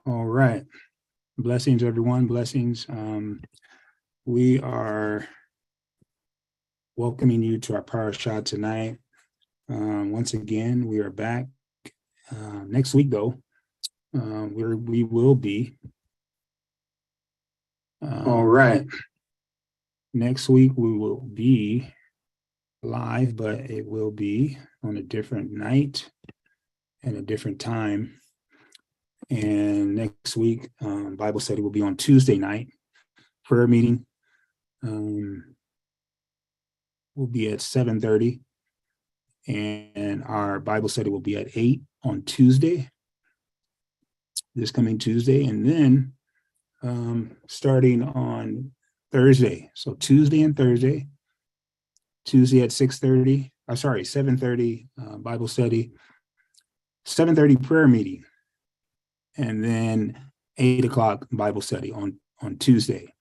All right. Blessings, everyone. Blessings. We are welcoming you to our Parasha tonight. Once again, we are back. Next week, though, we will be. All right. Next week, we will be live, but it will be on a different night and a different time. And next week, Bible study will be on Tuesday night. Prayer meeting will be at 7:30, and our Bible study will be at 8 on Tuesday, this coming Tuesday, and then starting on Thursday. So Tuesday and Thursday, Tuesday at 7:30 Bible study, 7:30 prayer meeting, and then 8 o'clock Bible study on Tuesday.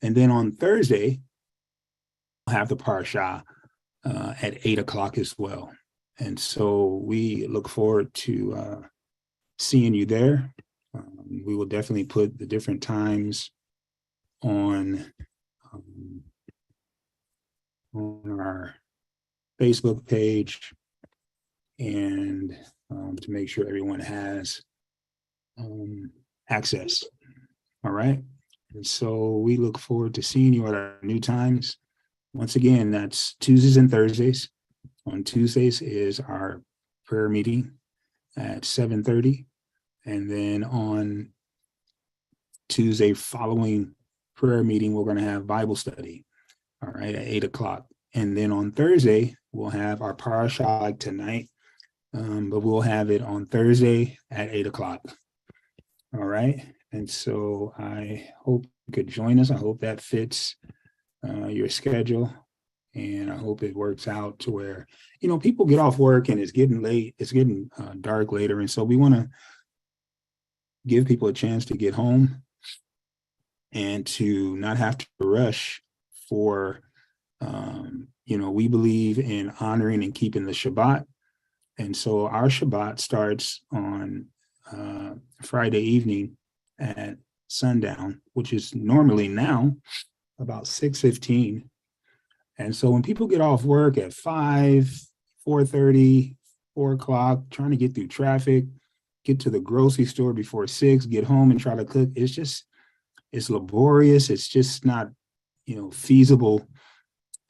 And then on Thursday, we'll have the Parasha at 8 o'clock as well. And so we look forward to seeing you there. We will definitely put the different times on our Facebook page, and to make sure everyone has access. All right. And so we look forward to seeing you at our new times. Once again, that's Tuesdays and Thursdays. On Tuesdays is our prayer meeting at 7:30. And then on Tuesday following prayer meeting, we're going to have Bible study, all right, at 8 o'clock. And then on Thursday, we'll have our Parasha like tonight, but we'll have it on Thursday at 8 o'clock. All right. And so I hope you could join us. I hope that fits your schedule. And I hope it works out to where, people get off work and it's getting late. It's getting dark later. And so we want to give people a chance to get home and to not have to rush for, we believe in honoring and keeping the Shabbat. And so our Shabbat starts on Friday evening at sundown, which is normally now about 6:15. And so when people get off work at 5, 4:30, 4 o'clock, trying to get through traffic, get to the grocery store before 6, get home and try to cook, it's laborious. It's just not, feasible.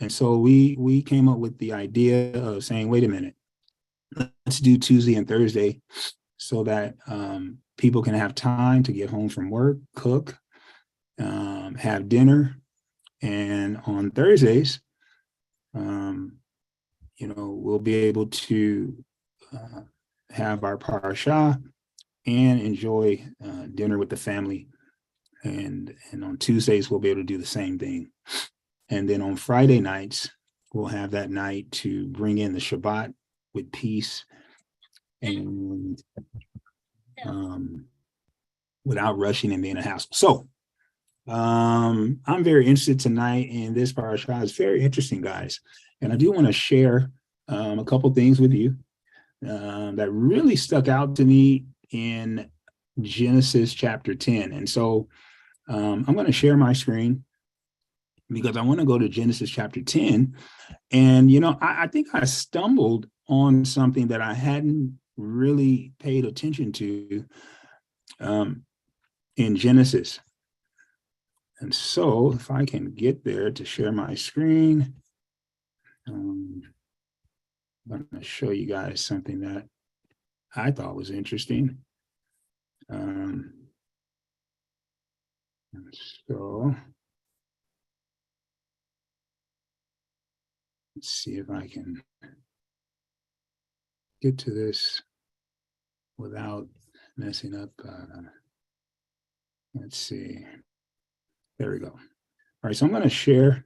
And so we came up with the idea of saying, wait a minute, let's do Tuesday and Thursday so that people can have time to get home from work, cook, have dinner. And on Thursdays, we'll be able to have our Parasha and enjoy dinner with the family. And on Tuesdays, we'll be able to do the same thing. And then on Friday nights, we'll have that night to bring in the Shabbat with peace and without rushing and being a hassle. So I'm very interested tonight in this Parasha. It's very interesting, guys. And I do want to share a couple things with you that really stuck out to me in Genesis chapter 10. And so I'm going to share my screen because I want to go to Genesis chapter 10. And, I think I stumbled on something that I hadn't really paid attention to in Genesis. And so if I can get there to share my screen, I'm going to show you guys something that I thought was interesting. So let's see if I can get to this without messing up. Let's see. There we go. All right, so I'm going to share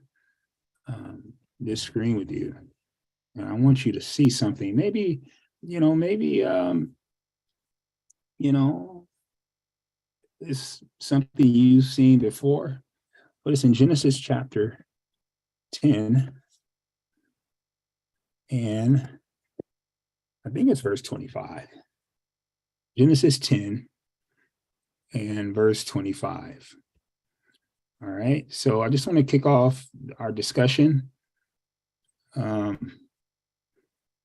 this screen with you. And I want you to see something. Maybe it's something you've seen before, but it's in Genesis chapter 10. And I think it's verse 25. Genesis 10. and verse 25. All right, so I just want to kick off our discussion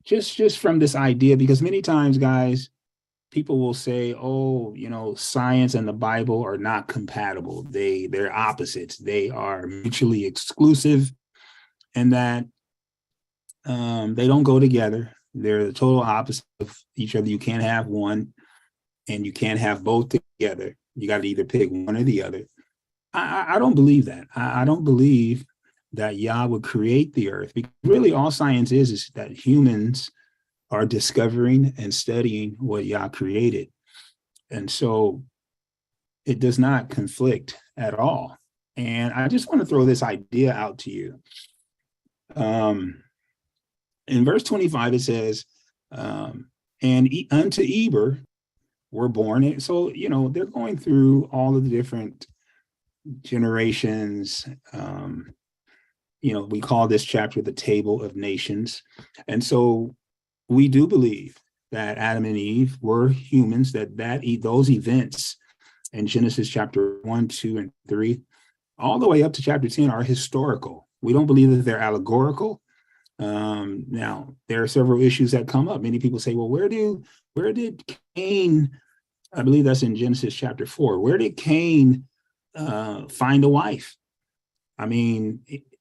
just from this idea, because many times, guys, people will say, oh, science and the Bible are not compatible. They're opposites. They are mutually exclusive, and that they don't go together. They're the total opposite of each other. You can't have one and you can't have both together. You got to either pick one or the other. I don't believe that. I don't believe that Yah would create the earth, because really all science is that humans are discovering and studying what Yah created. And so it does not conflict at all. And I just want to throw this idea out to you. In verse 25, it says, and unto Eber were born. And so, they're going through all of the different generations. We call this chapter the Table of Nations. And so we do believe that Adam and Eve were humans, that those events in Genesis chapter 1, 2, and 3, all the way up to chapter 10 are historical. We don't believe that they're allegorical. Now, there are several issues that come up. Many people say, well, where did Cain, I believe that's in Genesis chapter 4, where did Cain find a wife? I mean,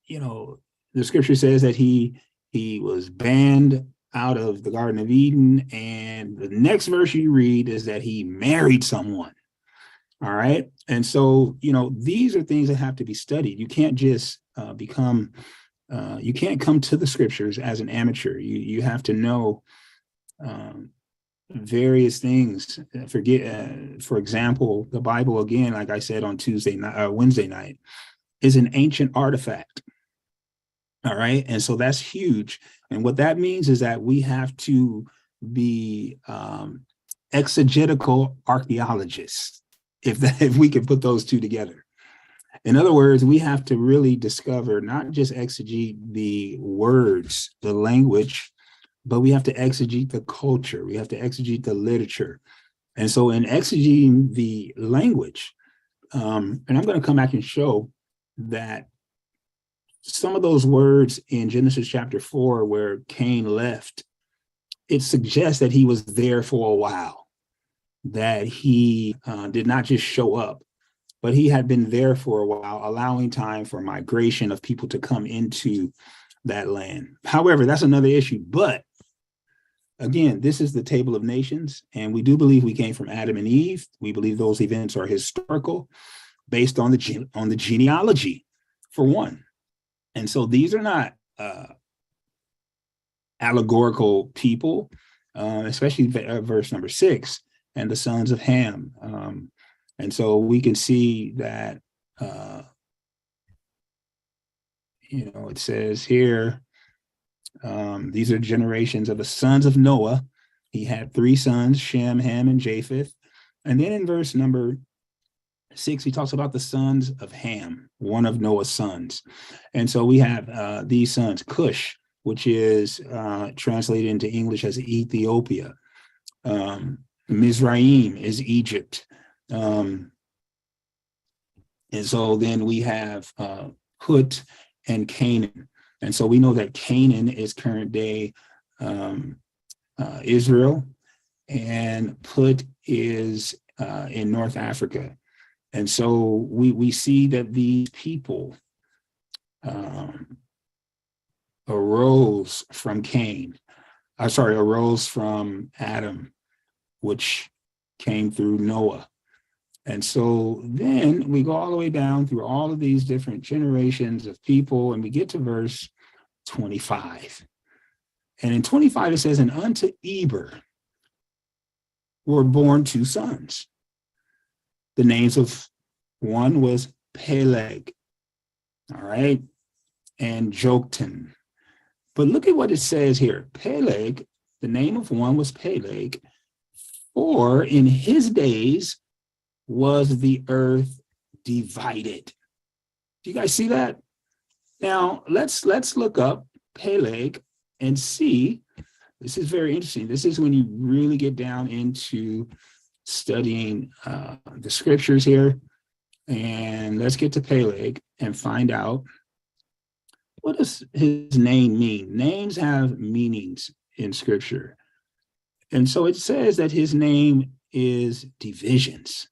the scripture says that he was banned out of the Garden of Eden, and the next verse you read is that he married someone. All right. And so, these are things that have to be studied. You can't just you can't come to the scriptures as an amateur. You have to know various things. For example, the Bible, again, like I said on Wednesday night, is an ancient artifact. All right. And so that's huge. And what that means is that we have to be exegetical archaeologists, if we can put those two together. In other words, we have to really discover, not just exegete the words, the language, but we have to exegete the culture. We have to exegete the literature. And so in exegeting the language, and I'm going to come back and show that some of those words in Genesis chapter 4, where Cain left, it suggests that he was there for a while, that he did not just show up, but he had been there for a while, allowing time for migration of people to come into that land. However, that's another issue. But again, this is the Table of Nations, and we do believe we came from Adam and Eve. We believe those events are historical, based on the genealogy, for one. And so these are not allegorical people, especially verse number 6, and the sons of Ham. And so we can see that, it says here, these are generations of the sons of Noah. He had 3 sons, Shem, Ham, and Japheth. And then in verse number 6, he talks about the sons of Ham, one of Noah's sons. And so we have these sons, Cush, which is translated into English as Ethiopia. Mizraim is Egypt. And so then we have Put and Canaan. And so we know that Canaan is current day Israel, and Put is in North Africa. And so we see that these people arose from Adam, which came through Noah. And so then we go all the way down through all of these different generations of people, and we get to verse 25. And in 25, it says, and unto Eber were born 2 sons. The names of one was Peleg, all right, and Joktan. But look at what it says here. Peleg, the name of one was Peleg, for in his days was the earth divided. Do you guys see that? Now, let's look up Peleg and see. This is very interesting. This is when you really get down into studying the scriptures here. And let's get to Peleg and find out, what does his name mean? Names have meanings in scripture. And so it says that his name is divisions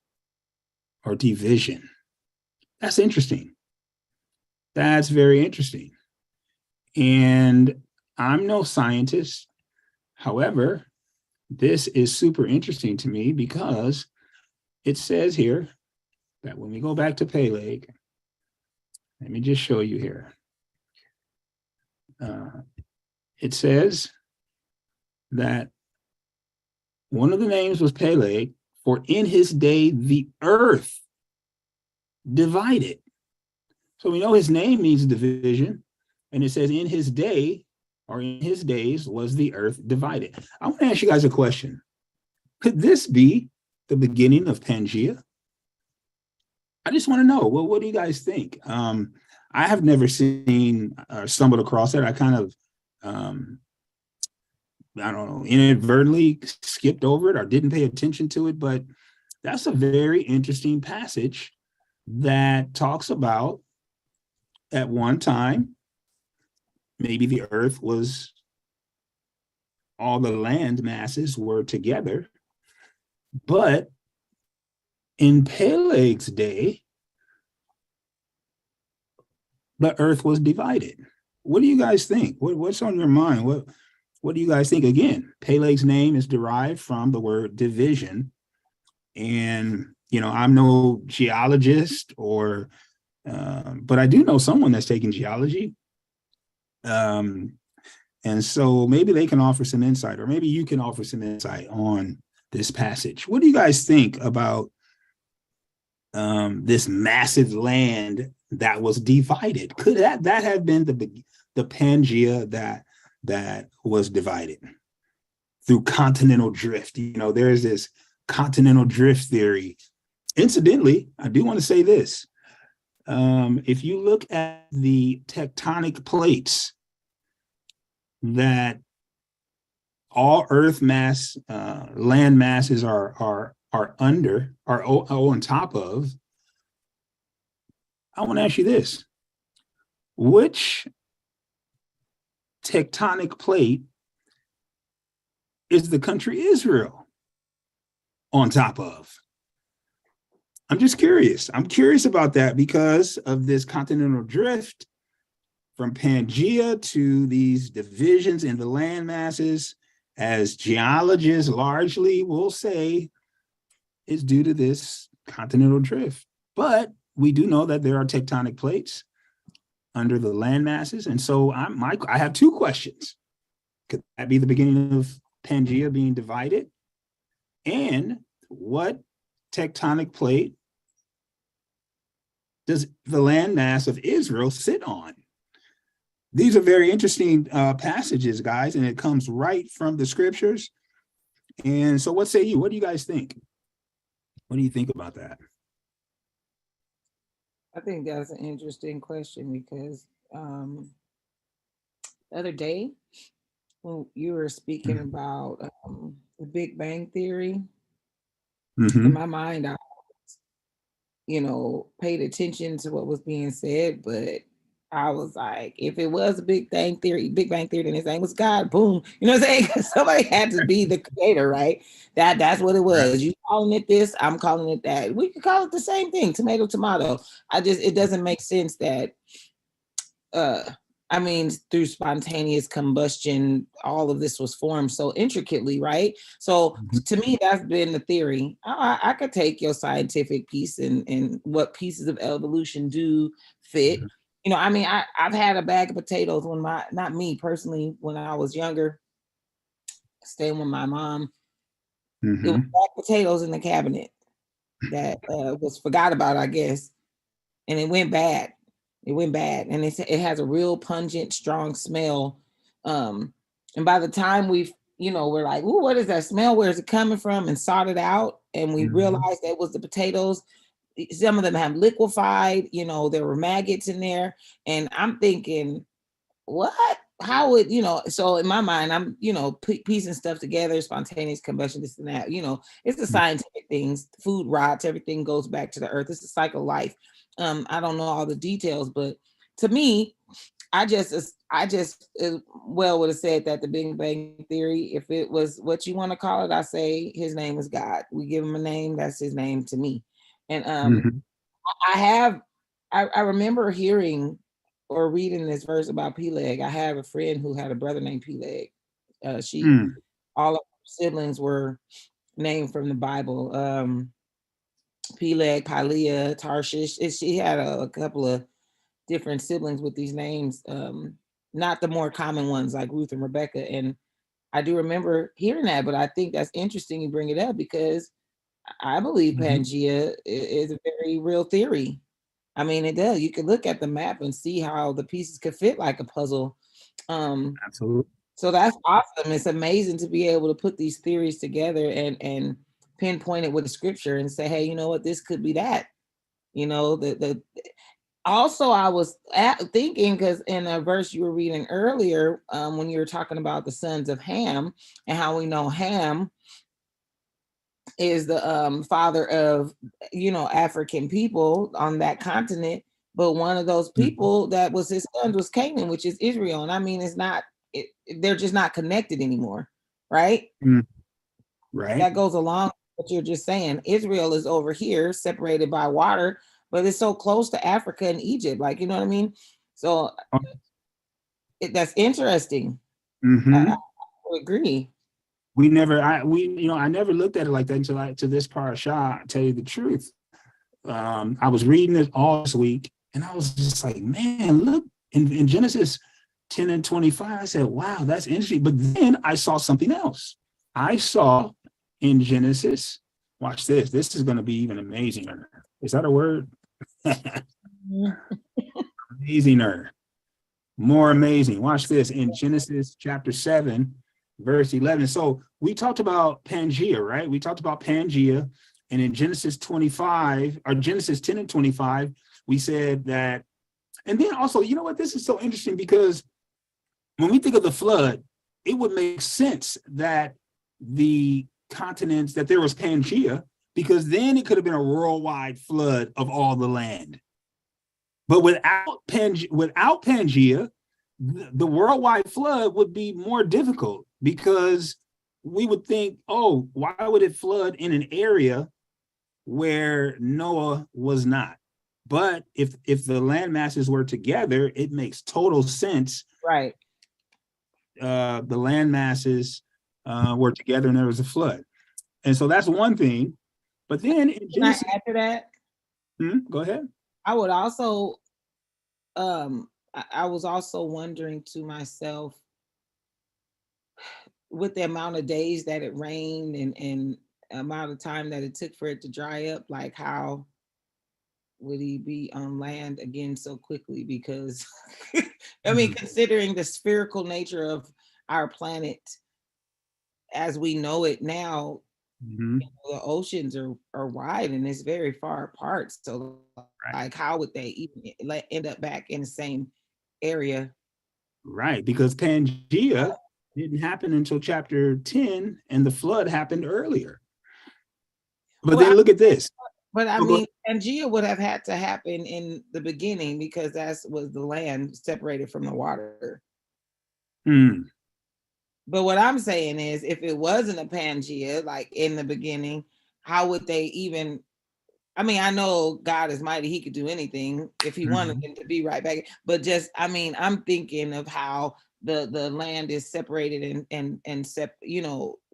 or division. That's interesting. That's very interesting. And I'm no scientist. However, this is super interesting to me because it says here that when we go back to Peleg, let me just show you here. It says that one of the names was Peleg, for in his day the earth divided. So we know his name means division, and it says in his day, or in his days, was the earth divided. I want to ask you guys a question. Could this be the beginning of Pangea? I just want to know, well, what do you guys think? I have never seen or stumbled across it. I kind of, I don't know, inadvertently skipped over it or didn't pay attention to it, but that's a very interesting passage that talks about at one time, maybe the earth was, all the land masses were together, but in Peleg's day, the earth was divided. What do you guys think? What's on your mind? What do you guys think? Again, Peleg's name is derived from the word division. And, I'm no geologist but I do know someone that's taking geology. And so maybe they can offer some insight, or maybe you can offer some insight on this passage. What do you guys think about this massive land that was divided? Could that have been the Pangea that was divided through continental drift? There's this continental drift theory. Incidentally, I do want to say this. If you look at the tectonic plates that all earth mass, land masses are under, are on top of, I want to ask you this. Which tectonic plate is the country Israel on top of? I'm just curious. I'm curious about that because of this continental drift from Pangea to these divisions in the land masses, as geologists largely will say, is due to this continental drift. But we do know that there are tectonic plates under the land masses. And so I have two questions. Could that be the beginning of Pangea being divided? And what tectonic plate does the landmass of Israel sit on? These are very interesting passages, guys, and it comes right from the scriptures. And so what say you? What do you guys think? What do you think about that? I think that's an interesting question because the other day when you were speaking about the Big Bang Theory, in my mind, I paid attention to what was being said, but I was like, if it was a Big Bang Theory, then his name was God. Boom. You know what I'm saying? Because somebody had to be the creator, right? That's what it was. Right. You calling it this, I'm calling it that. We could call it the same thing, tomato, tomato. It doesn't make sense that through spontaneous combustion, all of this was formed so intricately, right? So to me, that's been the theory. I could take your scientific piece and what pieces of evolution do fit. I've had a bag of potatoes not me personally, when I was younger, staying with my mom. It was a bag of potatoes in the cabinet that was forgot about, I guess, and it went bad. And it has a real pungent, strong smell. And by the time we're like, ooh, what is that smell? Where is it coming from? And sought it out. And we realized that was the potatoes. Some of them have liquefied, there were maggots in there. And I'm thinking, what? how would, so in my mind, I'm, piecing stuff together, spontaneous combustion, this and that, it's the scientific things, food rots, everything goes back to the earth. It's a cycle of life. I don't know all the details, but to me, I just would have said that the Big Bang Theory, if it was what you want to call it, I say his name is God. We give him a name, that's his name to me. And I remember hearing or reading this verse about Peleg. I have a friend who had a brother named Peleg. All of her siblings were named from the Bible. Peleg, Pileah, Tarshish. She had a couple of different siblings with these names, not the more common ones like Ruth and Rebecca. And I do remember hearing that, but I think that's interesting you bring it up because I believe Pangea is a very real theory. I mean, it does. You can look at the map and see how the pieces could fit like a puzzle. Absolutely. So that's awesome. It's amazing to be able to put these theories together and pinpoint it with the scripture and say, hey, you know what, this could be that. Also, I was thinking, because in a verse you were reading earlier, when you were talking about the sons of Ham and how we know Ham is the father of, African people on that continent. But one of those people that was his son was Canaan, which is Israel. And I mean, they're just not connected anymore, right? Right. That goes along with what you're just saying. Israel is over here, separated by water, but it's so close to Africa and Egypt. Like, you know what I mean? So that's interesting. I would agree. I never looked at it like that until to this Parasha. I tell you the truth. I was reading it all this week, and I was just like, man, look in Genesis 10 and 25. I said, wow, that's interesting. But then I saw something else. I saw in Genesis, watch this. This is going to be even amazinger. Is that a word? Amazinger. More amazing. Watch this in Genesis chapter 7, verse 11. So we talked about Pangea, right? We talked about Pangea. And in Genesis 25, or Genesis 10 and 25, we said that. And then also, you know what? This is so interesting because when we think of the flood, it would make sense that the continents, that there was Pangea, because then it could have been a worldwide flood of all the land. But without Pangea, the worldwide flood would be more difficult because we would think, oh, why would it flood in an area where Noah was not? But if the land masses were together, it makes total sense. Right. The land masses were together and there was a flood. And so that's one thing. But then in Genesis, can I add to that? Go ahead. I would also, I was also wondering to myself, with the amount of days that it rained and amount of time that it took for it to dry up, like how would he be on land again so quickly? Because I mean, considering the spherical nature of our planet as we know it now, the oceans are wide and it's very far apart. So like, how would they even end up back in the same area? Right, because Pangea didn't happen until chapter 10 and the flood happened earlier. But then look at this. But I mean, Pangea would have had to happen in the beginning because that was the land separated from the water. But what I'm saying is, if it wasn't a Pangea, like in the beginning, how would they even? I mean, I know God is mighty; He could do anything if He wanted them to be right back. But just, I mean, I'm thinking of how the land is separated and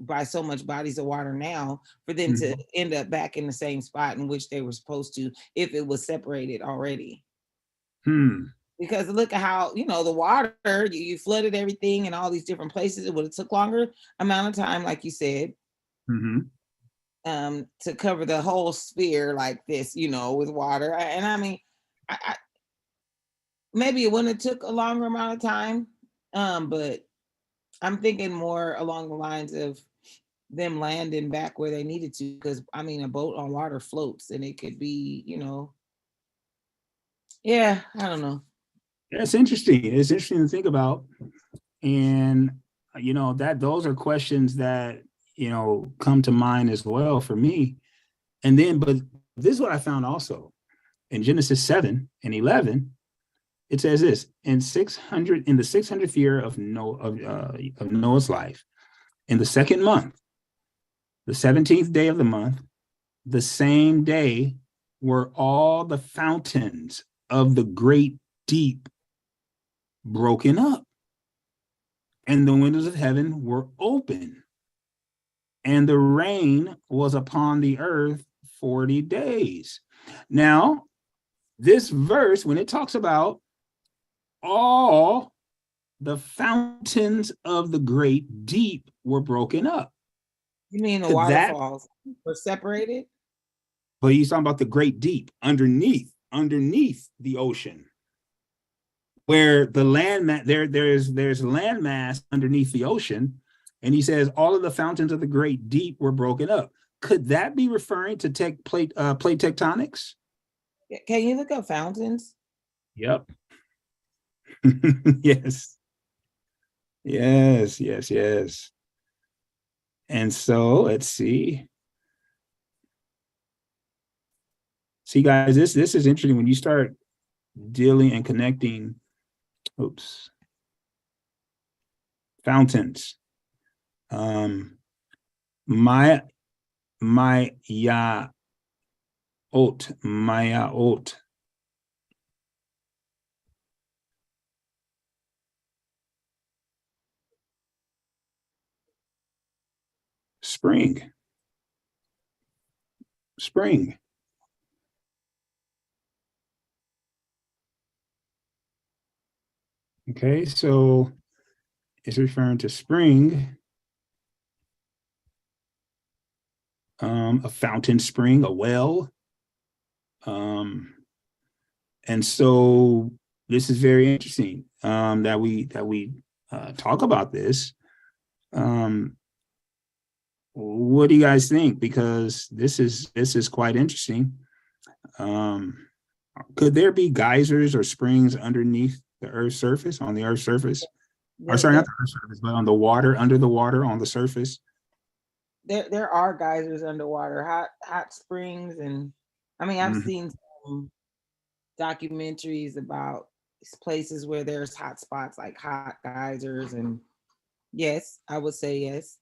by so much bodies of water now, for them to end up back in the same spot in which they were supposed to, if it was separated already. Because look at how, the water, you flooded everything in all these different places. It would have took longer amount of time, like you said, to cover the whole sphere like this, with water. And I mean, I maybe it wouldn't have took a longer amount of time, but I'm thinking more along the lines of them landing back where they needed to. Because I mean, a boat on water floats, and it could be, yeah, I don't know. That's interesting. It's interesting to think about. And, that those are questions that, come to mind as well for me. And then, but this is what I found also in Genesis 7:11. It says this: in the 600th year of Noah's life, in the second month, the 17th day of the month, the same day were all the fountains of the great deep broken up, and the windows of heaven were open, and the rain was upon the earth 40 days. Now, this verse, when it talks about all the fountains of the great deep were broken up. You mean the Could that, waterfalls were separated? but he's talking about the great deep underneath the ocean, where the land there's landmass underneath the ocean, and he says all of the fountains of the great deep were broken up. Could that be referring to plate tectonics? Can you look up fountains? Yep. Yes. Yes, yes, yes. And so let's see. See, guys, this is interesting when you start dealing and connecting. Oops. Fountains. Maya ot. Spring. Okay, so it's referring to spring, a fountain spring, a well. And so this is very interesting that we talk about this. What do you guys think? Because this is quite interesting. Could there be geysers or springs underneath the Earth's surface, on the Earth's surface? Or sorry, not the Earth's surface, but on the water, under the water, on the surface? There are geysers underwater, hot springs, and I mean I've seen some documentaries about places where there's hot spots like hot geysers, and yes, I would say yes,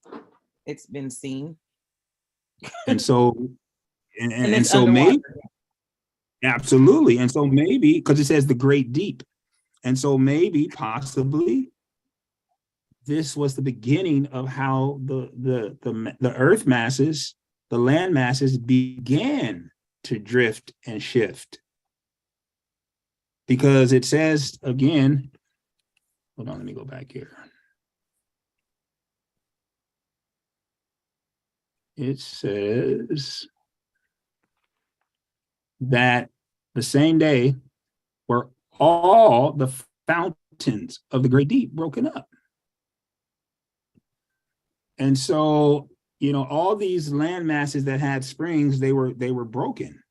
it's been seen. And so And and it's so maybe, underwater. absolutely. And so maybe, because it says the great deep. And so maybe possibly this was the beginning of how the earth masses, the land masses began to drift and shift. Because it says again, hold on, let me go back here. It says that the same day were all the fountains of the great deep broken up. And so, all these land masses that had springs, they were broken.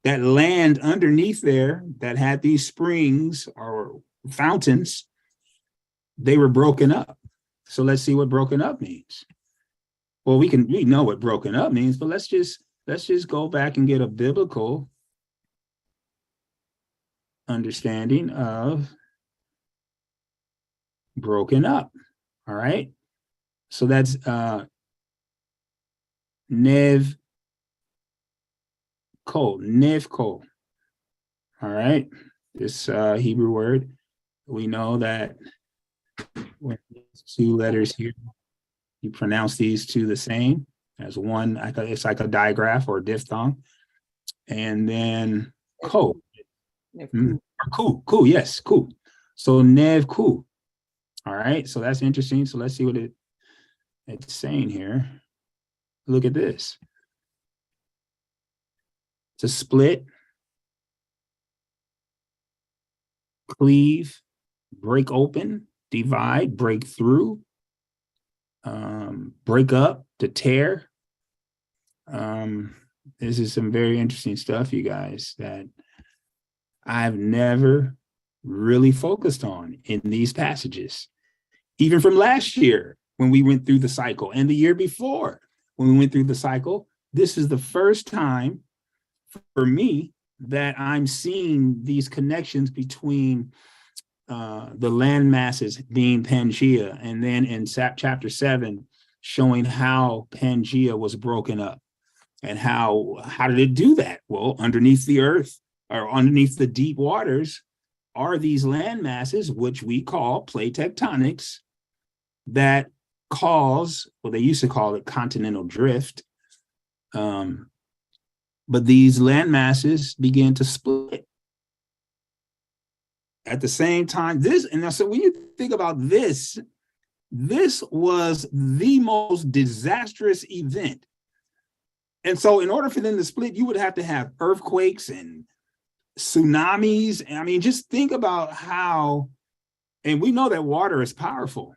That land underneath there that had these springs or fountains, they were broken up. So let's see what broken up means. Well, we know what broken up means, but let's just go back and get a biblical understanding of broken up. All right. So that's nev ko. All right. This Hebrew word, we know that when these two letters here, you pronounce these two the same as one. It's like a digraph or a diphthong. And then ko. Ku. Yes, ku. So nev ku. All right. So that's interesting. So let's see what it's saying here. Look at this. To split, cleave, break open, divide, break through, break up, to tear. This is some very interesting stuff, you guys, that I've never really focused on in these passages. even from last year when we went through the cycle, and the year before when we went through the cycle. This is the first time for me that I'm seeing these connections between the land masses being Pangea, and then in chapter 7 showing how Pangea was broken up. And how did it do that? Well, underneath the earth, or underneath the deep waters, are these land masses, which we call plate tectonics, that cause, well, they used to call it continental drift. But these land masses began to split at the same time. And so when you think about this, this was the most disastrous event. And so in order for them to split, you would have to have earthquakes and tsunamis. I mean, just think about how, and we know that water is powerful,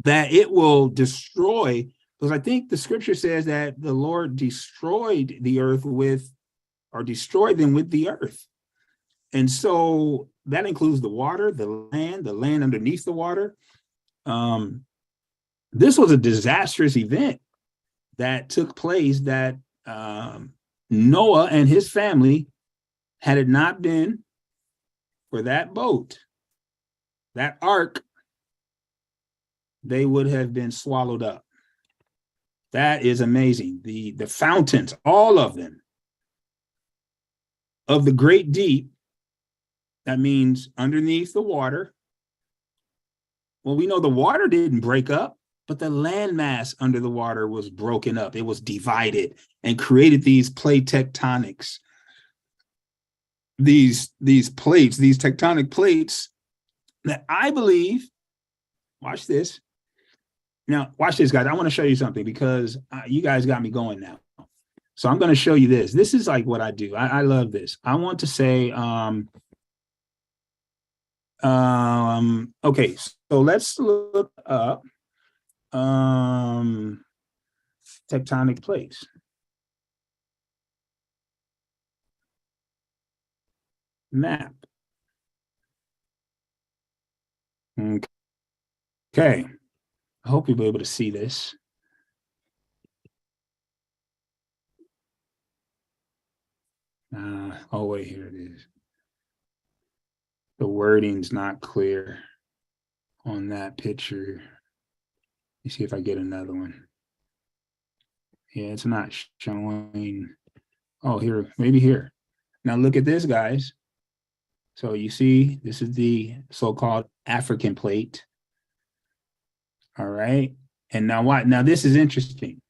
that it will destroy, because I think the scripture says that the Lord destroyed the earth with, or destroyed them with the earth. And so that includes the water, the land underneath the water. This was a disastrous event that took place, that Noah and his family, had it not been for that boat, that ark, they would have been swallowed up. That is amazing. The fountains, all of them, of the great deep, that means underneath the water. Well, we know the water didn't break up, but the landmass under the water was broken up. It was divided and created these plate tectonics. These plates, these tectonic plates that I believe, watch this. Now, watch this, guys. I want to show you something, because you guys got me going now. So I'm going to show you this. This is like what I do. I love this. I want to say, okay, so let's look up tectonic plates. Map. Okay. I hope you'll be able to see this. Oh, wait, here it is. The wording's not clear on that picture. Let me see if I get another one. Yeah, it's not showing. Oh, here, maybe here. Now look at this, guys. So you see, this is the so-called African plate. All right. And now what? Now this is interesting.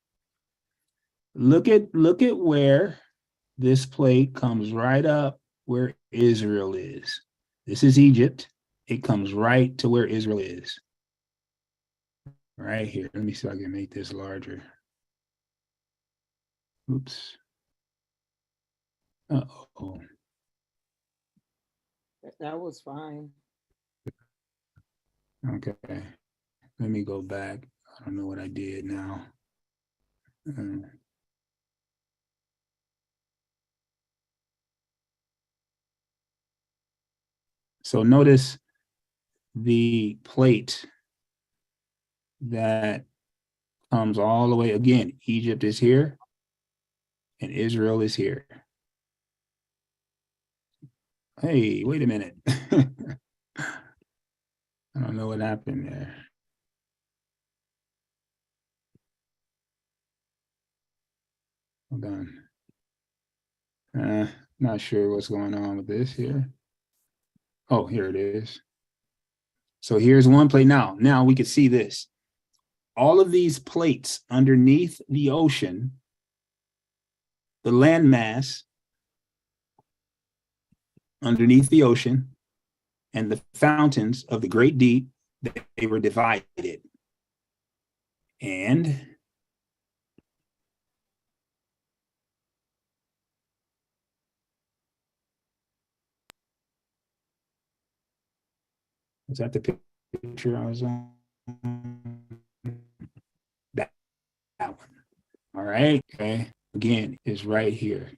Look at where this plate comes right up where Israel is. This is Egypt. It comes right to where Israel is. Right here. Let me see if I can make this larger. Oops. Uh-oh. That was fine. Okay. Let me go back. I don't know what I did now. So notice the plate that comes all the way. Again, Egypt is here and Israel is here. Hey, wait a minute. I don't know what happened there. Hold on. Not sure what's going on with this here. Oh, here it is. So here's one plate. Now we can see this. All of these plates underneath the ocean, the landmass underneath the ocean, and the fountains of the great deep, they were divided. And was that the picture I was on? That one. All right. Okay. Again, is right here.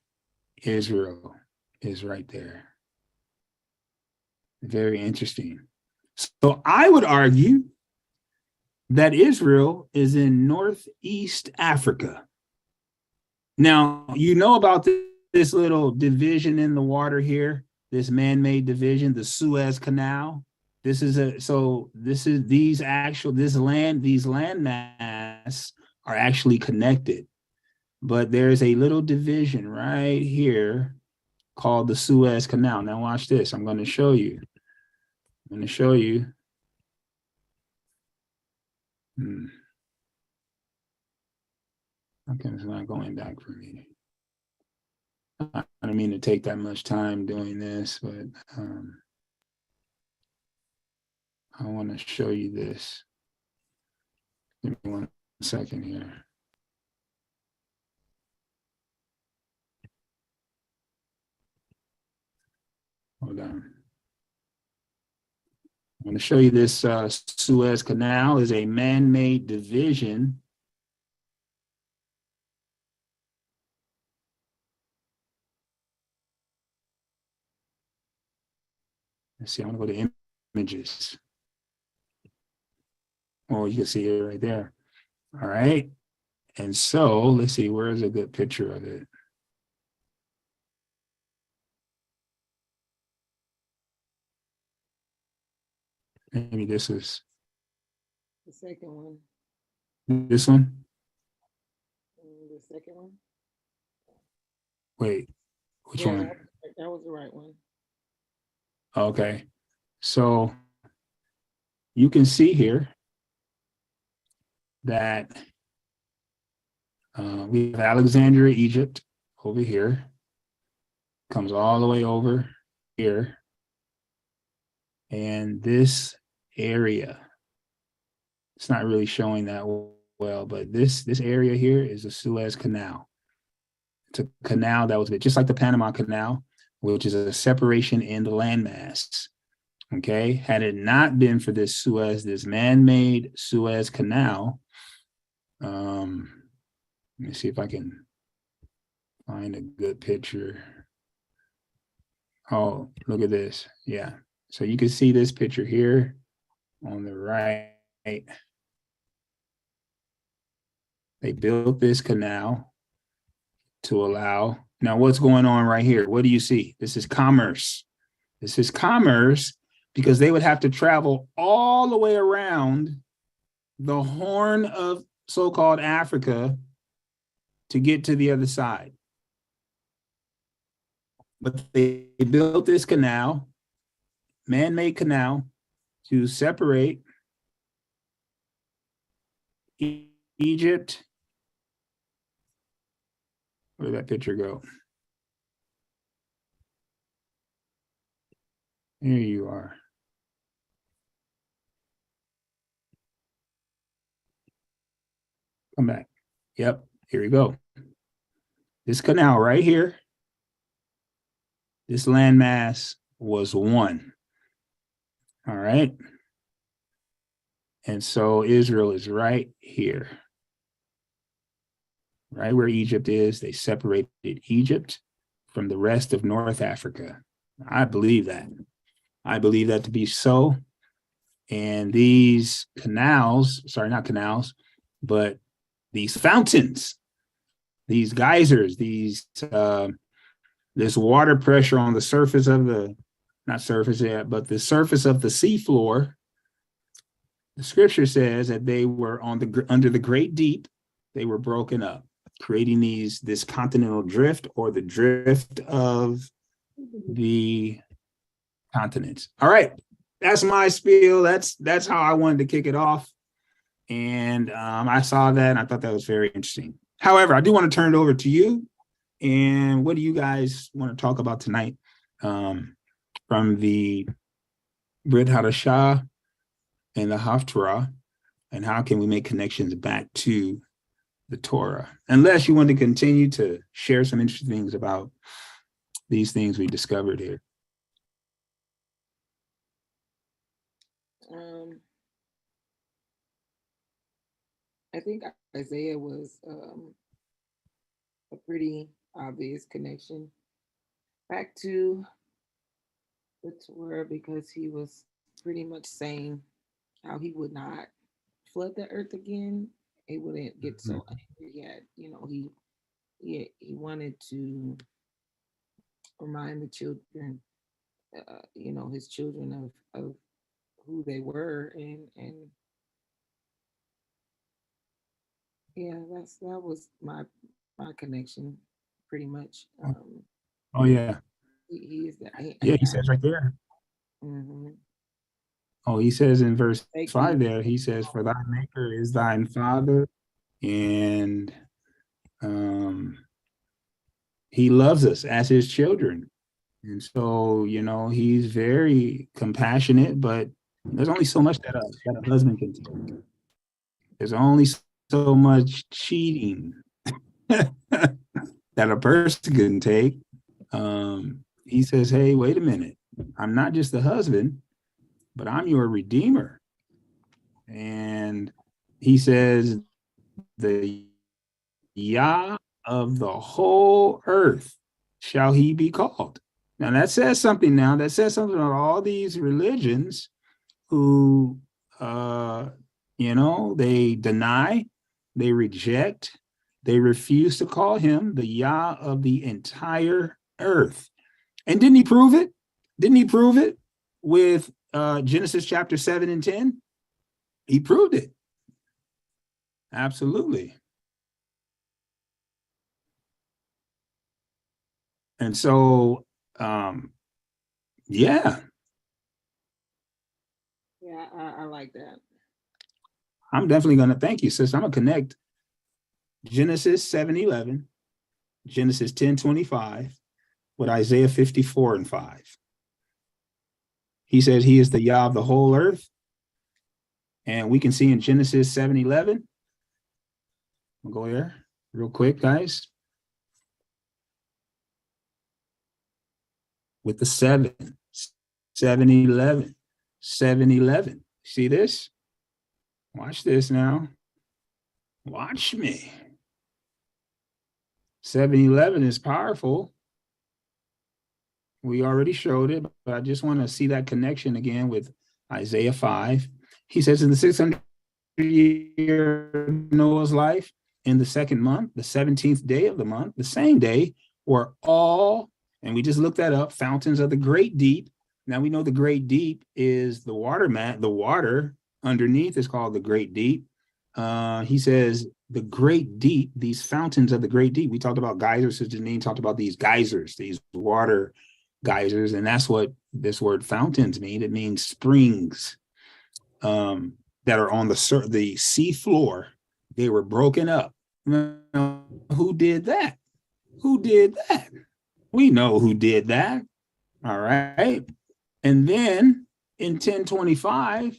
Israel is right there. Very interesting. So I would argue that Israel is in Northeast Africa. Now, you know about this little division in the water here, this man-made division, the Suez Canal. This is these land mass are actually connected, but there's a little division right here called the Suez Canal. Now watch this. I'm going to show you. Okay, it's not going back for me. I don't mean to take that much time doing this, but I want to show you this. Give me 1 second here. Hold on. I'm going to show you this Suez Canal is a man-made division. Let's see, I'm going to go to images. Oh, you can see it right there. All right. And so let's see, where's a good picture of it? Maybe this is The second one. this one. The second one. Wait, which one? That was the right one. Okay. So you can see here that we have Alexandria, Egypt over here, comes all the way over here. And this area, it's not really showing that well, but this area here is the Suez Canal. It's a canal that was just like the Panama Canal, which is a separation in the landmass. Okay, had it not been for this man-made Suez Canal, let me see if I can find a good picture. Oh, look at this. Yeah. So you can see this picture here on the right. They built this canal to allow. Now, what's going on right here? What do you see? This is commerce. This is commerce because they would have to travel all the way around the Horn of so-called Africa to get to the other side. But they built this canal, man-made canal, to separate Egypt. Where did that picture go? Here you are. Come back. Yep, here we go. This canal right here, this landmass was one. All right. And so Israel is right here, right where Egypt is. They separated Egypt from the rest of North Africa. I believe that. I believe that to be so. And these canals, sorry, not canals, but these fountains, these geysers, this water pressure on the surface of the, not surface yet, but the surface of the seafloor. The scripture says that they were under the great deep. They were broken up, creating this continental drift, or the drift of the continents. All right, that's my spiel. That's how I wanted to kick it off. And I saw that and I thought that was very interesting. However, I do want to turn it over to you. And what do you guys want to talk about tonight from the Brit Hadashah and the Haftarah, and how can we make connections back to the Torah? Unless you want to continue to share some interesting things about these things we discovered here. I think Isaiah was a pretty obvious connection back to the Torah, because he was pretty much saying how he would not flood the earth again, he wouldn't get so Mhm. angry. He had, he wanted to remind the children, his children of who they were, and yeah, that was my connection, pretty much. Oh yeah. He is that. Yeah, he says right there. Mhm. Oh, he says in verse Thank 5 you. there, he says, "For thy maker is thine father, and um, he loves us as his children." And so, he's very compassionate, but there's only so much that a husband can take. There's only so much cheating that a person can take. He says, "Hey, wait a minute. I'm not just the husband, but I'm your redeemer." And he says, "The Yah of the whole earth shall he be called." Now that says something now. That says something about all these religions who, they deny, they reject, they refuse to call him the Yah of the entire earth. And didn't he prove it? Didn't he prove it with Genesis chapter 7 and 10? He proved it. Absolutely. And so, yeah, Yeah, I like that. I'm definitely going to thank you, sis. I'm going to connect Genesis 7:11, Genesis 10:25 with Isaiah 54 and 5. He says he is the Yah of the whole earth. And we can see in Genesis 7:11, we'll go there real quick, guys, with the 7:11, 7:11. See this? Watch this now. Watch me. 7:11 is powerful. We already showed it, but I just want to see that connection again with Isaiah 5. He says, in the 600 year Noah's life, in the second month, the 17th day of the month, the same day, were all, and we just looked that up, fountains of the great deep. Now we know the great deep is the the water underneath is called the great deep. He says the great deep, these fountains of the great deep. We talked about geysers. So Janine talked about these geysers, these water geysers, and that's what this word fountains mean. It means springs that are on the sea floor. They were broken up. Now, who did that? Who did that? We know who did that. All right. And then in 1025,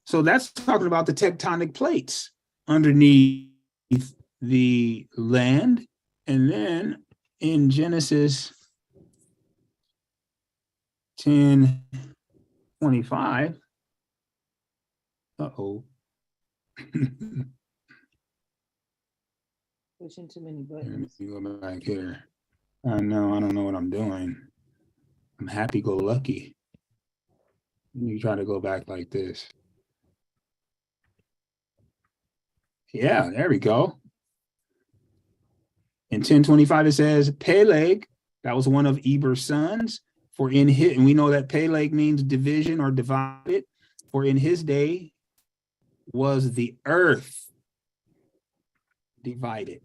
so that's talking about the tectonic plates underneath the land. And then in Genesis 10:25, uh-oh. Pushing too many Let buttons. me go back here. I know, I don't know what I'm doing. I'm happy go lucky. You try to go back like this. Yeah, there we go. In 1025, it says Peleg, that was one of Eber's sons. For in his, and we know that Peleg means division or divided. For in his day was the earth divided.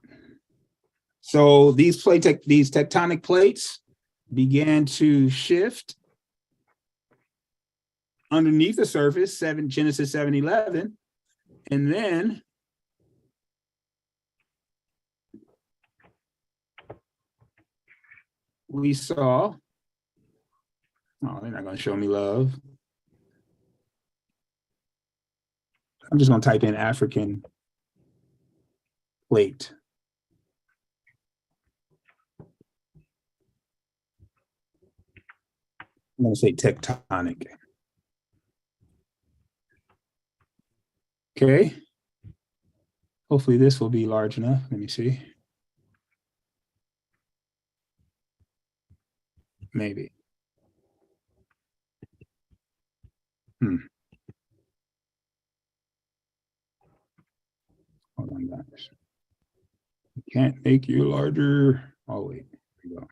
So these these tectonic plates began to shift underneath the surface, Genesis 7:11, and then we saw, oh, they're not going to show me love. I'm just going to type in African plate. I'm going to say tectonic. Okay. Hopefully this will be large enough. Let me see. Maybe. Can't make you larger. Oh, wait. Here we go.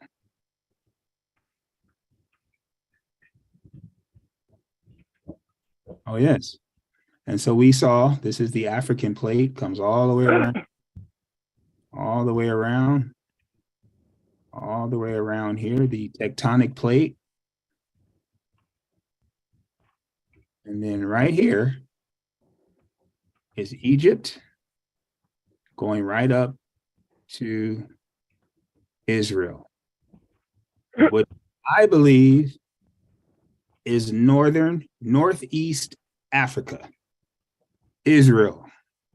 Oh, yes. And so we saw this is the African plate, comes all the way around, all the way around, all the way around here, the tectonic plate. And then right here is Egypt going right up to Israel. What I believe is northeast Africa, Israel.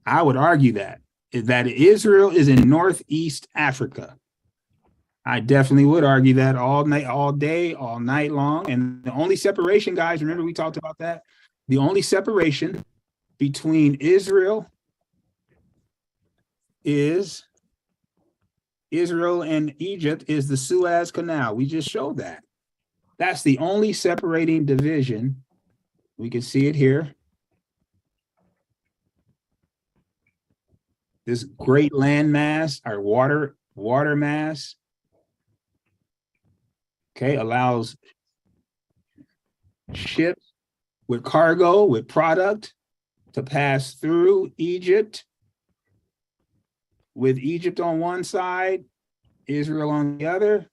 I would argue that Israel is in northeast Africa. I definitely would argue that all night, all day, all night long. And the only separation, guys, remember we talked about that? The only separation between Israel and Egypt is the Suez Canal. We just showed that. That's the only separating division. We can see it here. This great land mass, our water mass, okay, allows ships with cargo, with product to pass through Egypt, with Egypt on one side, Israel on the other.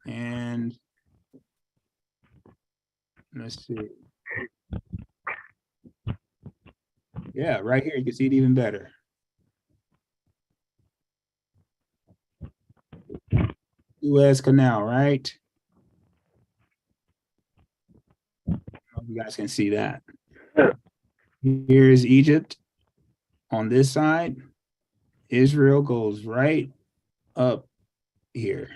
And let's see. Yeah, right here, you can see it even better. Suez Canal, right? You guys can see that. Here is Egypt on this side. Israel goes right up here.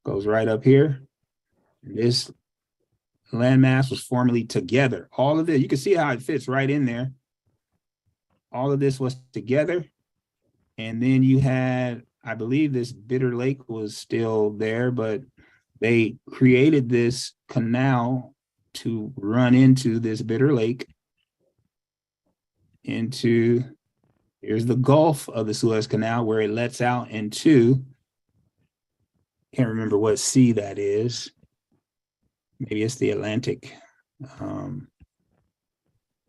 Goes right up here. This landmass was formerly together. All of it, you can see how it fits right in there. All of this was together. And then you had, I believe this Bitter Lake was still there, but they created this canal to run into this Bitter Lake, into, here's the Gulf of the Suez Canal where it lets out into, can't remember what sea that is. Maybe it's the Atlantic.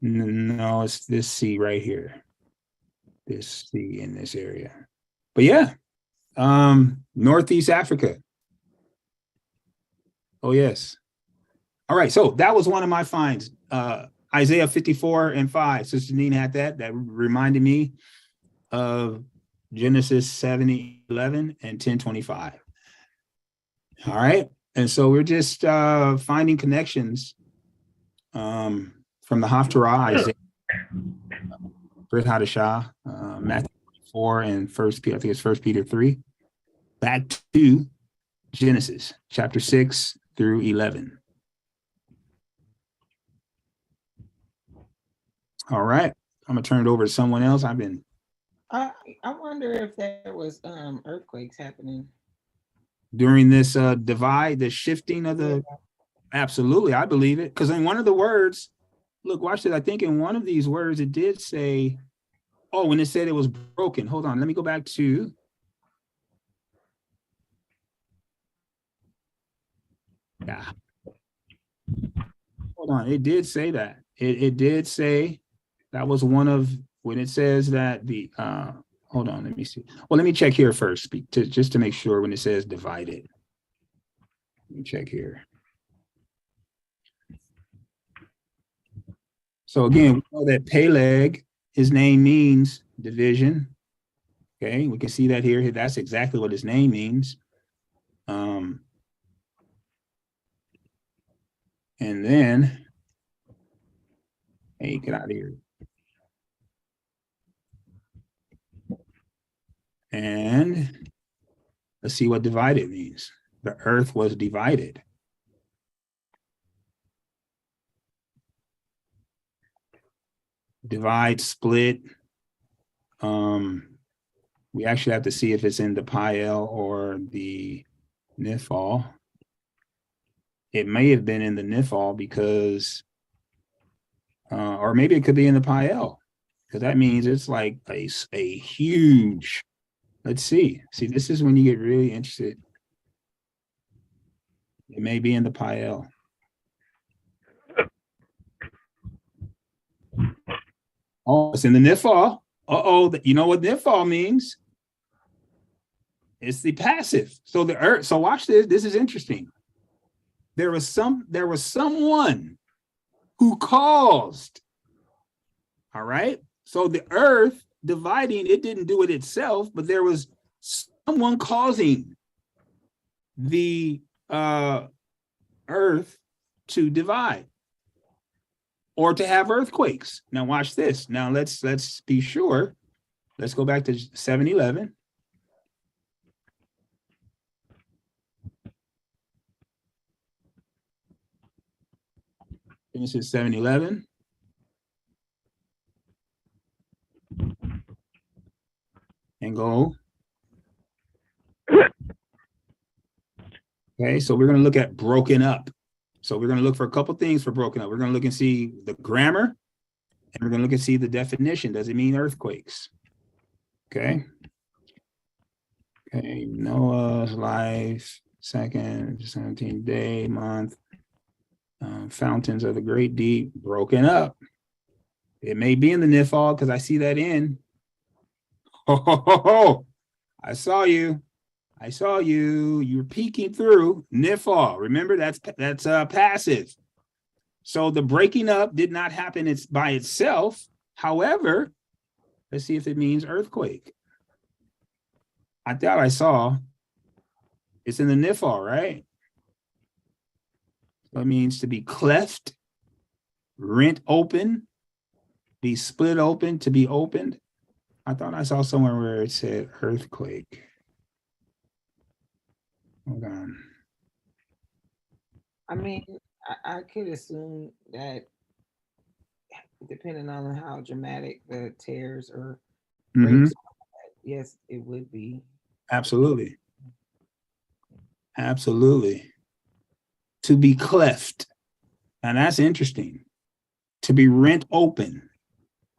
No, it's this sea right here. This sea in this area. But yeah, Northeast Africa. Oh, yes. All right, so that was one of my finds. Isaiah 54:5. Sister Janine had that. That reminded me of Genesis 7:11 and 10:25. All right, and so we're just finding connections from the Haftarah, Isaiah, Brit Hadashah, Matthew 4, and First Peter. I think it's First Peter 3, back to Genesis chapter 6 through 11. All right, I'm gonna turn it over to someone else. I wonder if there was earthquakes happening during this divide, the shifting of the. Absolutely, I believe it, because in one of the words, look, watch this. I think in one of these words it did say, oh, when it said it was broken. Hold on, let me go back to. Yeah. Hold on, it did say that. It did say that was one of, when it says that the hold on, let me see. Well, let me check here first, just to make sure when it says divided. Let me check here. So again, we know that Peleg, his name means division. Okay, we can see that here. That's exactly what his name means. And then, hey, get out of here. And let's see what divided means. The earth was divided. Divide, split. We actually have to see if it's in the Pael or the Nifal. It may have been in the Nifal because, or maybe it could be in the Pael. because that means it's like a huge, let's see. See, this is when you get really interested. It may be in the Pael. Oh, it's in the Nifal. Uh-oh, you know what Nifal means? It's the passive. So the earth, so watch this. This is interesting. There was someone who caused. All right. So the earth dividing, it didn't do it itself, but there was someone causing the earth to divide or to have earthquakes. Now watch this. Now let's be sure. Let's go back to 7-11. Genesis 7:11. And go. Okay, so we're going to look at broken up. So we're going to look for a couple things for broken up. We're going to look and see the grammar, and we're going to look and see the definition. Does it mean earthquakes? Okay. Okay, Noah's life, second, 17th day, month, fountains of the great deep, broken up. It may be in the Nifal because I see that in. Oh, I saw you. I saw you. You're peeking through Nifal. Remember, that's passive. So the breaking up did not happen by itself. However, let's see if it means earthquake. I thought I saw. It's in the Nifal, right? So it means to be cleft, rent open, be split open, to be opened. I thought I saw somewhere where it said earthquake. Hold on. I mean, I could assume that depending on how dramatic the tears or breaks, yes, it would be. Absolutely. Absolutely. To be cleft. And that's interesting. To be rent open,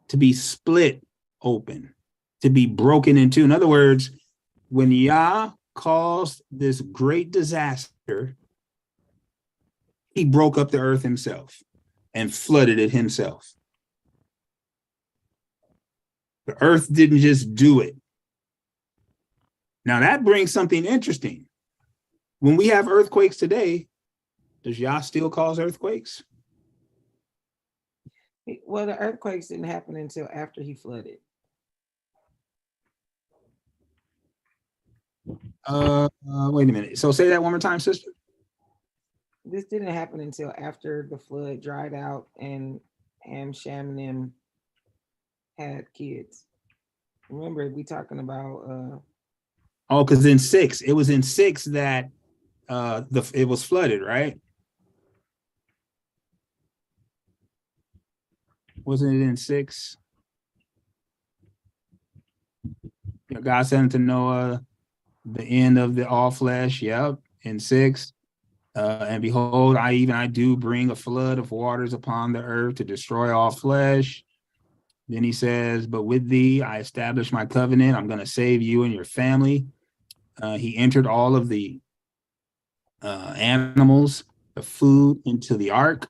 to be split open, to be broken in two. In other words, when Yah caused this great disaster, he broke up the earth himself and flooded it himself. The earth didn't just do it. Now that brings something interesting. When we have earthquakes today, does Yah still cause earthquakes? Well, the earthquakes didn't happen until after he flooded. Wait a minute. So say that one more time, sister. This didn't happen until after the flood dried out and Ham, Shem, and them had kids. Remember, we talking about because in 6, it was in 6 that it was flooded, right? Wasn't it in 6? You know, God said unto Noah, the end of the all flesh. Yep, in 6. And behold, I do bring a flood of waters upon the earth to destroy all flesh. Then he says, but with thee I establish my covenant. I'm going to save you and your family. He entered all of the animals, the food into the ark.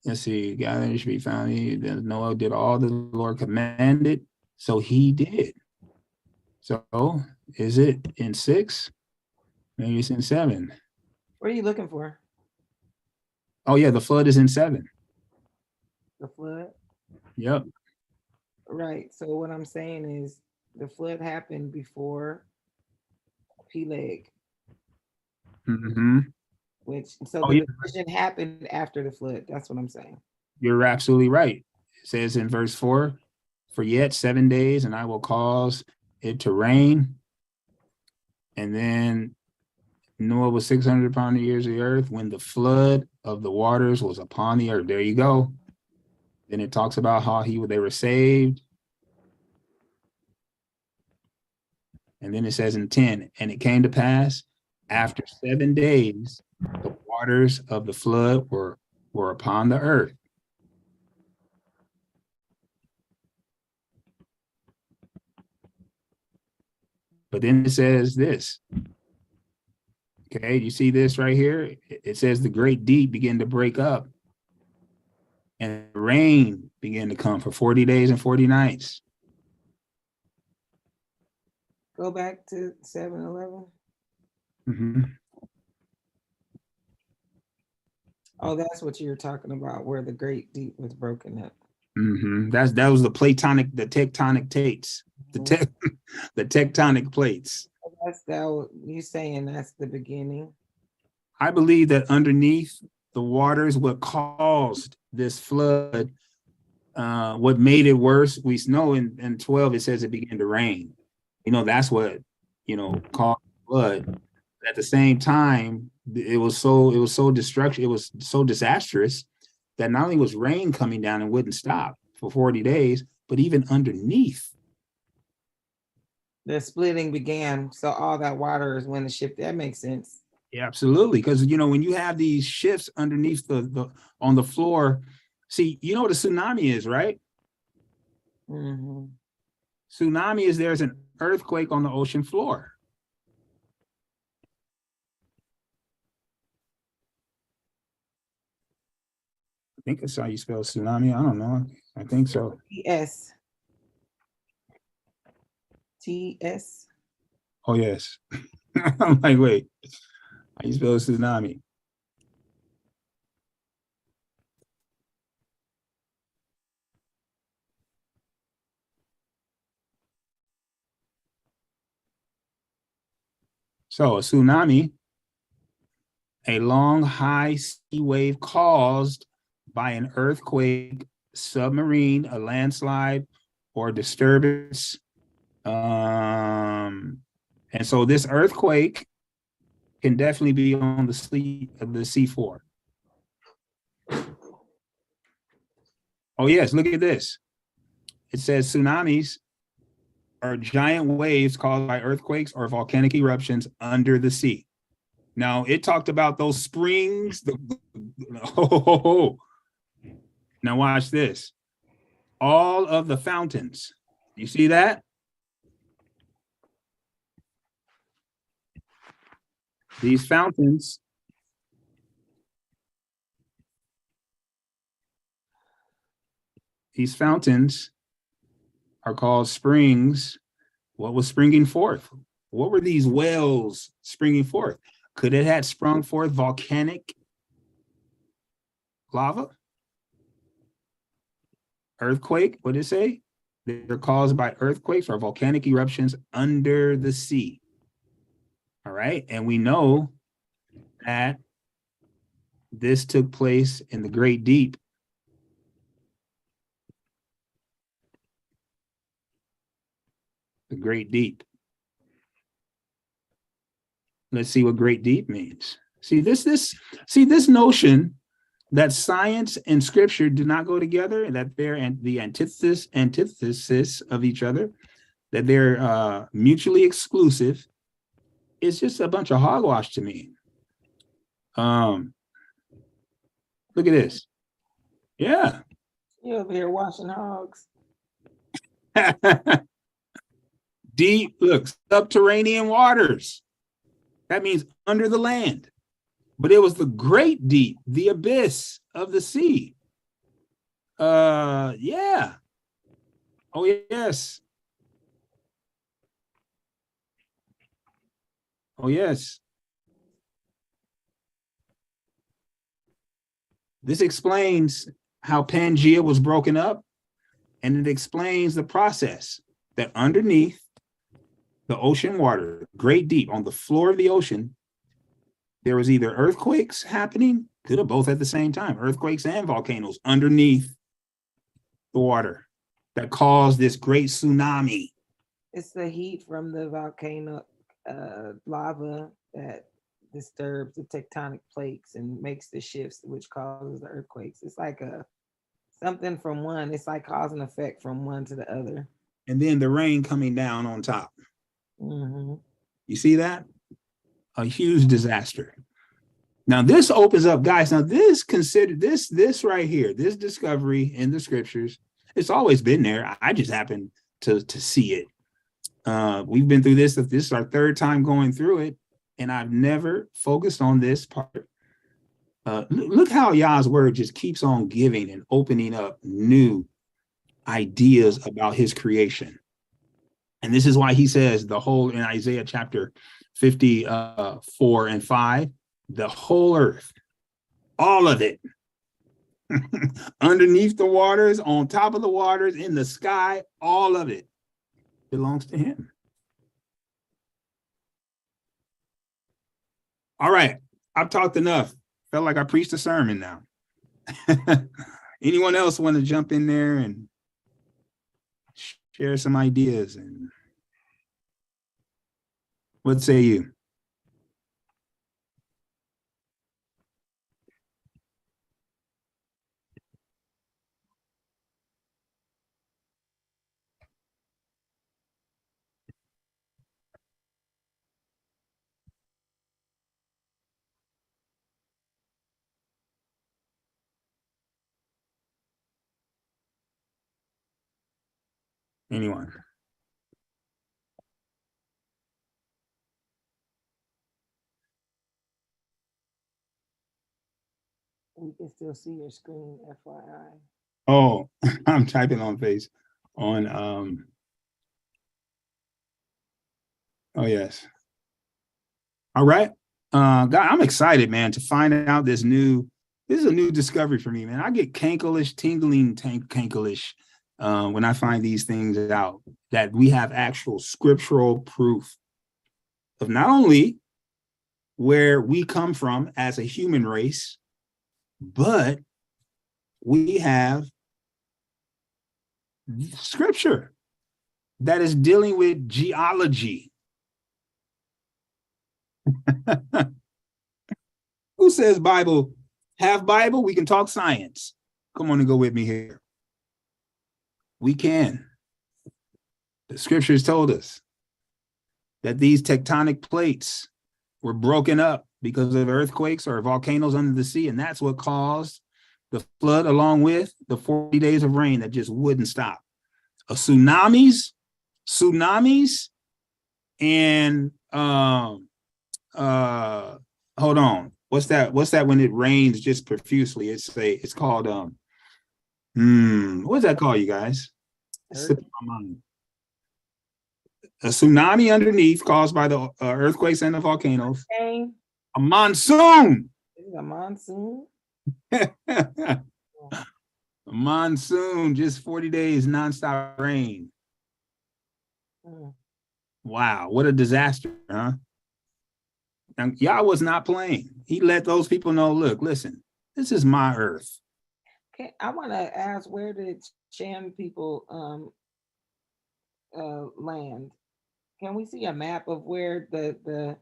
Let's see, gathering should be found. Then Noah did all the Lord commanded, so he did. So is it in 6? Maybe it's in 7. What are you looking for? Oh yeah, the flood is in 7. The flood? Yep. Right. So what I'm saying is the flood happened before Peleg. Which so the division happened after the flood. That's what I'm saying. You're absolutely right. It says in verse 4, for yet 7 days, and I will cause it to rain. And then Noah was 600 upon the years of the earth when the flood of the waters was upon the earth. There you go. Then it talks about how they were saved. And then it says in 10, and it came to pass after 7 days, the waters of the flood were upon the earth. But then it says this. Okay, you see this right here? It says the great deep began to break up and rain began to come for 40 days and 40 nights. Go back to 7:11. Mm-hmm. Oh, that's what you're talking about, where the great deep was broken up. Mm-hmm. That was the tectonic plates, the tectonic plates. That's that you saying that's the beginning. I believe that underneath the waters, what caused this flood, what made it worse, we know in 12 it says it began to rain. That's what caused the flood. At the same time, it was so destruction, it was so disastrous that not only was rain coming down and wouldn't stop for 40 days, but even underneath. The splitting began. So all that water is when the ship, that makes sense. Yeah, absolutely. Because when you have these shifts underneath the on the floor, see, you know what a tsunami is, right? Mm-hmm. Tsunami is there's an earthquake on the ocean floor. I think that's how you spell tsunami. I don't know. I think so. T-S. T-S. Oh, yes. I'm like, wait, how you spell tsunami? So a tsunami, a long high sea wave caused by an earthquake, submarine, a landslide, or disturbance. And so this earthquake can definitely be on the seafloor. Oh yes, look at this. It says tsunamis are giant waves caused by earthquakes or volcanic eruptions under the sea. Now it talked about those springs. Now watch this. All of the fountains. You see that? These fountains are called springs. What was springing forth? What were these wells springing forth? Could it have sprung forth volcanic lava? Earthquake, what did it say? They're caused by earthquakes or volcanic eruptions under the sea. All right. And we know that this took place in the Great Deep. The Great Deep. Let's see what Great Deep means. See this notion that science and scripture do not go together, that they're the antithesis of each other, that they're mutually exclusive, is just a bunch of hogwash to me. Look at this. Yeah. You over here washing hogs. Deep, look, subterranean waters. That means under the land. But it was the great deep, the abyss of the sea. Yeah. Oh, yes. Oh, yes. This explains how Pangea was broken up, and it explains the process that underneath the ocean water, great deep, on the floor of the ocean, there was either earthquakes happening, could have both at the same time, earthquakes and volcanoes underneath the water that caused this great tsunami. It's the heat from the volcano lava that disturbs the tectonic plates and makes the shifts, which causes the earthquakes. It's like something from one. It's like cause and effect from one to the other. And then the rain coming down on top. Mm-hmm. You see that? A huge disaster. Now this opens up, guys. Now this right here, this discovery in the scriptures, it's always been there. I just happen to see it. We've been through this. This is our third time going through it, and I've never focused on this part. Look how Yah's word just keeps on giving and opening up new ideas about his creation. And this is why he says the whole, in Isaiah chapter 54 and 5, the whole earth, all of it, underneath the waters, on top of the waters, in the sky, all of it belongs to him. All right, I've talked enough. Felt like I preached a sermon now. Anyone else want to jump in there and share some ideas? And what say you? Anyone? We can still see your screen, FYI. Oh, I'm typing on oh yes. All right. God, I'm excited, man, to find out this is a new discovery for me, man. I get cankleish, cankleish when I find these things out, that we have actual scriptural proof of not only where we come from as a human race, but we have scripture that is dealing with geology. Who says Bible? Have Bible? We can talk science. Come on and go with me here. We can. The scriptures told us that these tectonic plates were broken up because of earthquakes or volcanoes under the sea, and that's what caused the flood, along with the 40 days of rain that just wouldn't stop. Tsunamis, and hold on. What's that when it rains just profusely? It's called what's that called, you guys? It's slipping my mind. A tsunami underneath caused by the earthquakes and the volcanoes. Okay. A monsoon. This is a monsoon. A monsoon, just 40 days nonstop rain. Wow, what a disaster, huh? And Yah was not playing. He let those people know, look, listen, this is my earth. Okay, I want to ask, where did Shem people land? Can we see a map of where the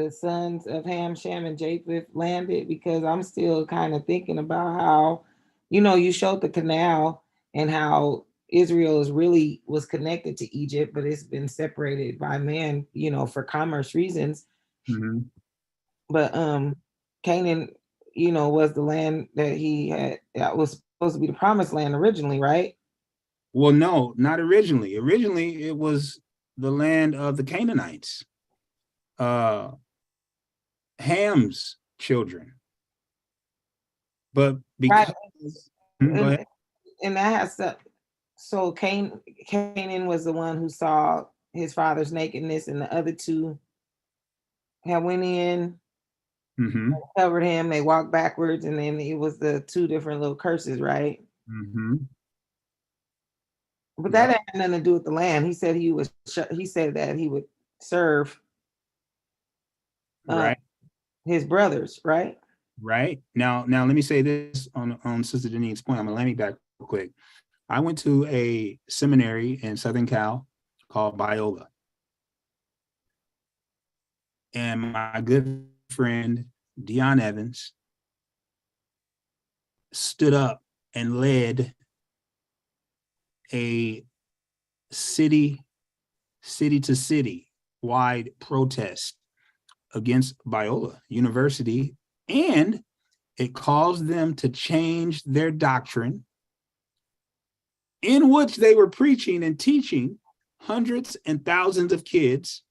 sons of Ham, Shem, and Japheth landed? Because I'm still kind of thinking about how, you showed the canal and how Israel was connected to Egypt, but it's been separated by man, for commerce reasons. Mm-hmm. But Canaan, was the land that was supposed to be the promised land originally, right? Well, no, not originally. Originally, it was the land of the Canaanites, Ham's children. But because right. Go ahead. And that has to, so Canaan was the one who saw his father's nakedness, and the other two had went in, covered him, they walked backwards, and then it was the two different little curses, right? But that had nothing to do with the land. He said that he would serve right his brothers, right? Right. Now let me say this on Sister Janine's point. I'm gonna let me back real quick. I went to a seminary in Southern Cal called Biola. And my good friend, Dion Evans, stood up and led a city to city wide protest against Biola University, and it caused them to change their doctrine, in which they were preaching and teaching hundreds and thousands of kids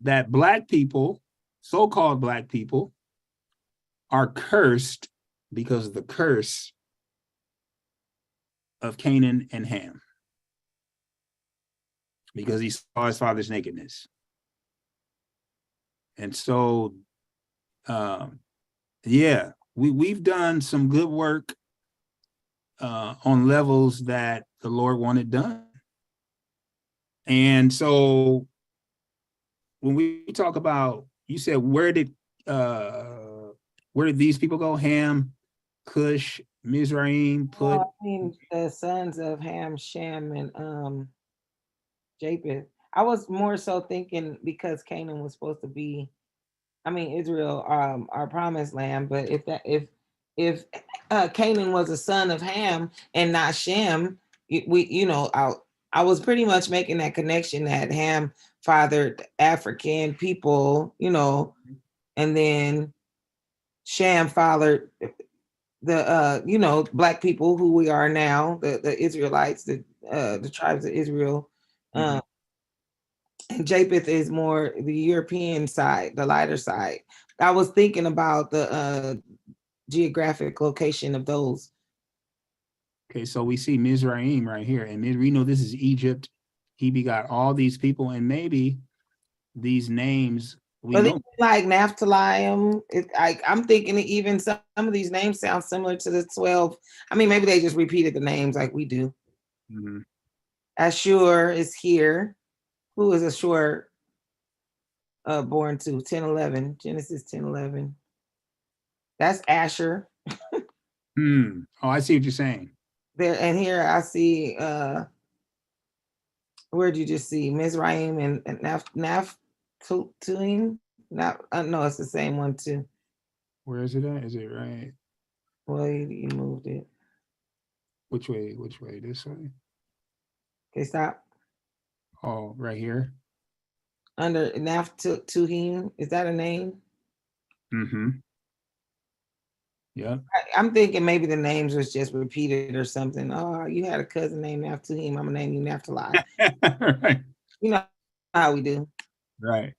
that Black people, so-called Black people, are cursed because of the curse of Canaan and Ham, because he saw his father's nakedness. And so, yeah, we've done some good work on levels that the Lord wanted done. And so when we talk about, you said, where did these people go? Ham, Cush, Mizraim, Put. I mean, the sons of Ham, Shem, and Japheth. I was more so thinking because Canaan was supposed to be, I mean, Israel, our promised land. But if Canaan was a son of Ham and not Shem, I was pretty much making that connection that Ham fathered African people, and then Shem fathered the Black people who we are now, the Israelites, the tribes of Israel. And Japheth is more the European side, the lighter side. I was thinking about the geographic location of those. Okay, so we see Mizraim right here, and we know this is Egypt. He begot all these people, and maybe these names we know, like Naphtali. I'm thinking even some of these names sound similar to the 12. I mean, maybe they just repeated the names like we do. Ashur is here. Who is Ashur born to? 10:11, Genesis 10:11. That's Asher. Oh, I see what you're saying. There, and here I see, where'd you just see? Mizraim and Naphtuim? No, it's the same one too. Where is it at? Is it right? Well, you moved it. Which way? Which way? This way? Okay, stop. Oh, right here. Under Naphtuim, is that a name? Yeah. I'm thinking maybe the names was just repeated or something. Oh, you had a cousin named Naphtuim. I'm gonna name you Naphtali. Right. You know how we do. Right.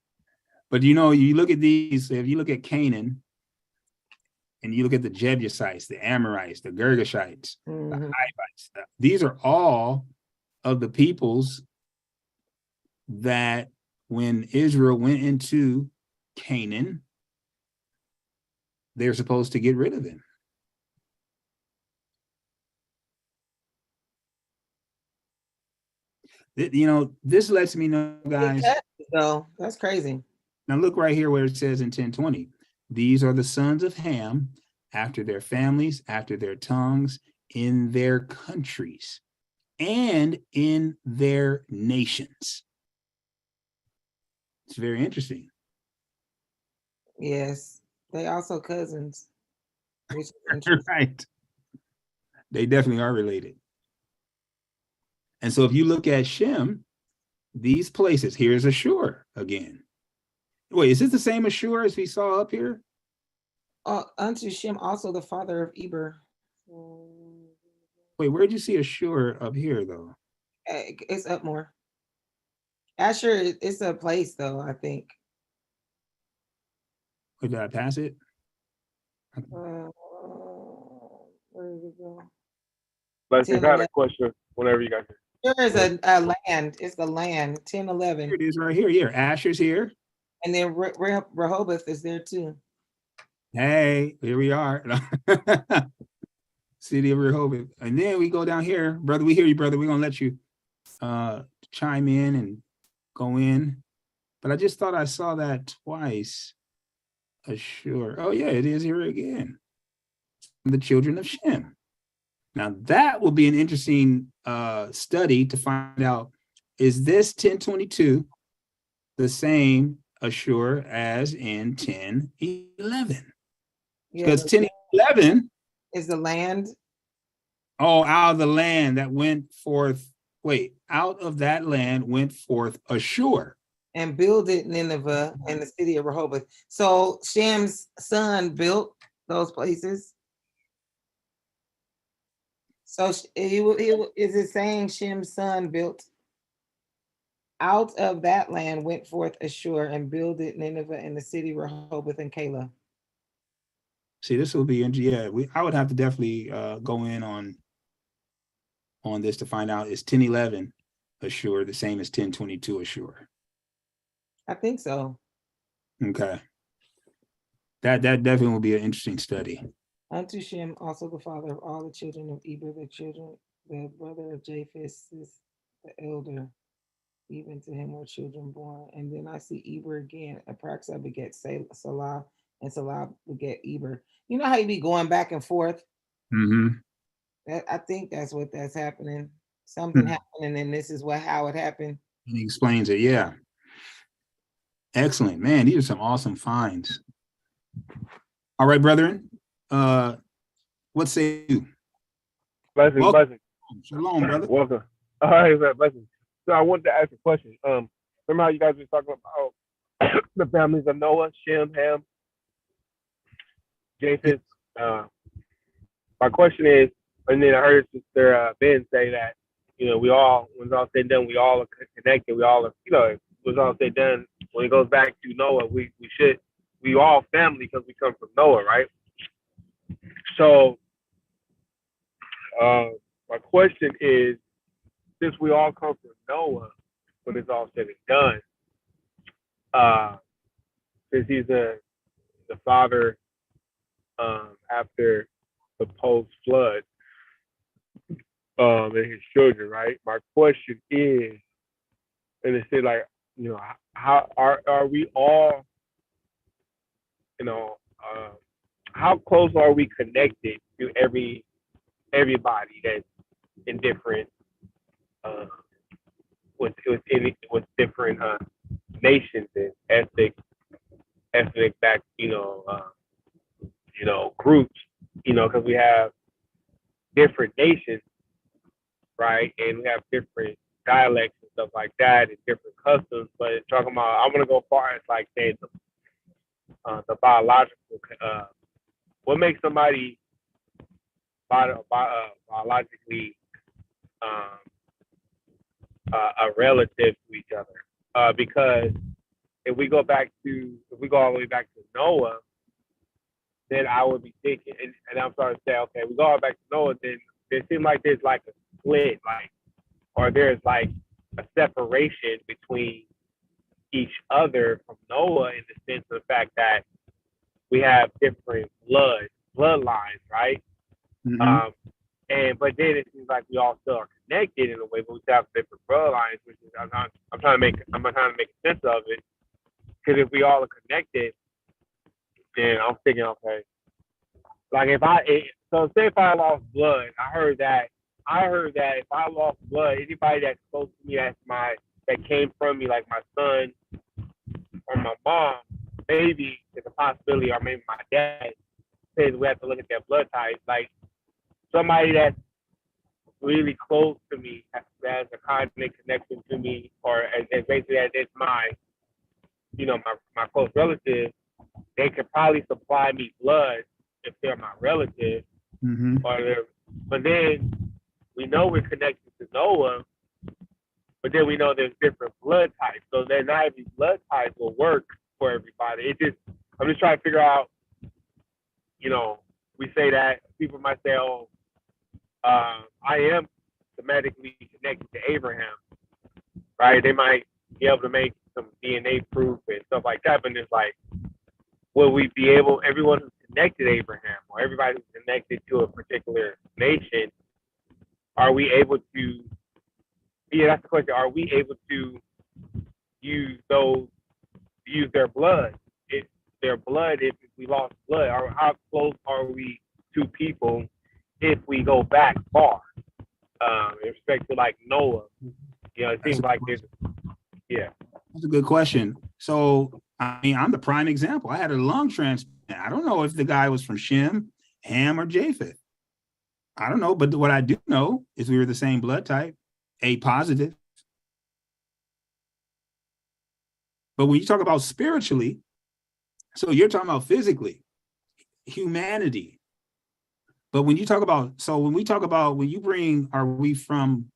But you look at these, if you look at Canaan, and you look at the Jebusites, the Amorites, the Girgashites, the Hivites, these are all of the peoples that when Israel went into Canaan, they're supposed to get rid of them. This lets me know, guys. So that's crazy. Now look right here where it says in 10:20, these are the sons of Ham after their families, after their tongues, in their countries, and in their nations. It's very interesting. Yes, they also cousins. Right. They definitely are related. And so if you look at Shem, these places, here's Ashur again. Wait, is this the same Ashur as we saw up here? Unto Shem, also the father of Eber. Wait, where'd you see Ashur up here, though? It's up more. Asher, it's a place, though, I think. Wait, did I pass it? Where did it go? Let's just have a question whenever you guys. There is a land. It's the land. 10:11. Here it is, right here. Yeah, Asher's here. And then Rehoboth is there too. Hey, here we are. City of Rehoboth. And then we go down here, brother. We hear you, brother. We're gonna let you chime in and go in. But I just thought I saw that twice. Ashur. Oh yeah, it is here again. The children of Shem. Now that will be an interesting study to find out, is this 10:22 the same Ashur as in 10:11? Because 10:11 is the land. Oh, out of the land that went forth. Wait, out of that land went forth Ashur. And builded Nineveh and the city of Rehoboth. So Shem's son built those places. So is it saying Shem's son built out of that land went forth Ashur and builded Nineveh and the city Rehoboth and Calah. See, this will be, yeah, I would have to definitely go in on this to find out, is 1011 Ashur the same as 1022 Ashur? I think so. Okay. That definitely will be an interesting study. Unto Shem, also the father of all the children of Eber, the brother of Japheth, is the elder. Even to him were children born. And then I see Eber again. Apraxa beget Salah, and Salah beget Eber. You know how you be going back and forth? I think that's what that's happening. Something happening, and this is how it happened. He explains it, yeah. Excellent, man. These are some awesome finds. All right, brethren. What say you? Blessings, blessings. Shalom, brother. Welcome. All right, blessings. So I wanted to ask a question. Remember how you guys were talking about the families of Noah, Shem, Ham, Japheth? My question is, and then I heard Sister Ben say that, you know, when it's all said and done, we all are connected. We all are, you know, when it's all said and done, when it goes back to Noah, we all family because we come from Noah, right? So my question is, since we all come from Noah, when it's all said and done, since he's the father after the post-flood, and his children, right? My question is, and it's like, you know, how are we all, you know, how close are we connected to everybody that's in different with different nations and ethnic back, groups, because we have different nations, right? And we have different dialects and stuff like that and different customs. But talking about, I'm gonna go far as like saying the biological, what makes somebody biologically a relative to each other, because if we go all the way back to Noah, then I would be thinking, and I'm starting to say, okay, we go all back to Noah, then it seems like there's like a split, or there's like a separation between each other from Noah, in the sense of the fact that we have different bloodlines, right? But then it seems like we all still are connected in a way, but we still have different bloodlines, which is I'm trying to make sense of it. Because if we all are connected, then I'm thinking, okay, like say if I lost blood, I heard that if I lost blood, anybody that's close to me, that came from me, like my son or my mom, maybe there's a possibility, or maybe my dad, says we have to look at their blood types. Like somebody that's really close to me, has a cosmic connection to me, or and basically that it's my close relative, they could probably supply me blood if they're my relative. But then we know we're connected to Noah, but then we know there's different blood types. So then not every blood type will work for everybody. I'm just trying to figure out, we say that people might say, oh, I am genetically connected to Abraham, right? They might be able to make some DNA proof and stuff like that, but it's like, will we be able, everyone who's connected to Abraham, or everybody who's connected to a particular nation, are we able to, that's the question, are we able to use their blood? If we lost blood, or how close are we to people if we go back far, in respect to like Noah? It seems like there's, That's a good question. So, I mean, I'm the prime example. I had a lung transplant. I don't know if the guy was from Shem, Ham, or Japheth. I don't know, but what I do know is we were the same blood type, A positive. But when you talk about spiritually, so you're talking about physically, humanity. But when you talk about, when you bring, are we from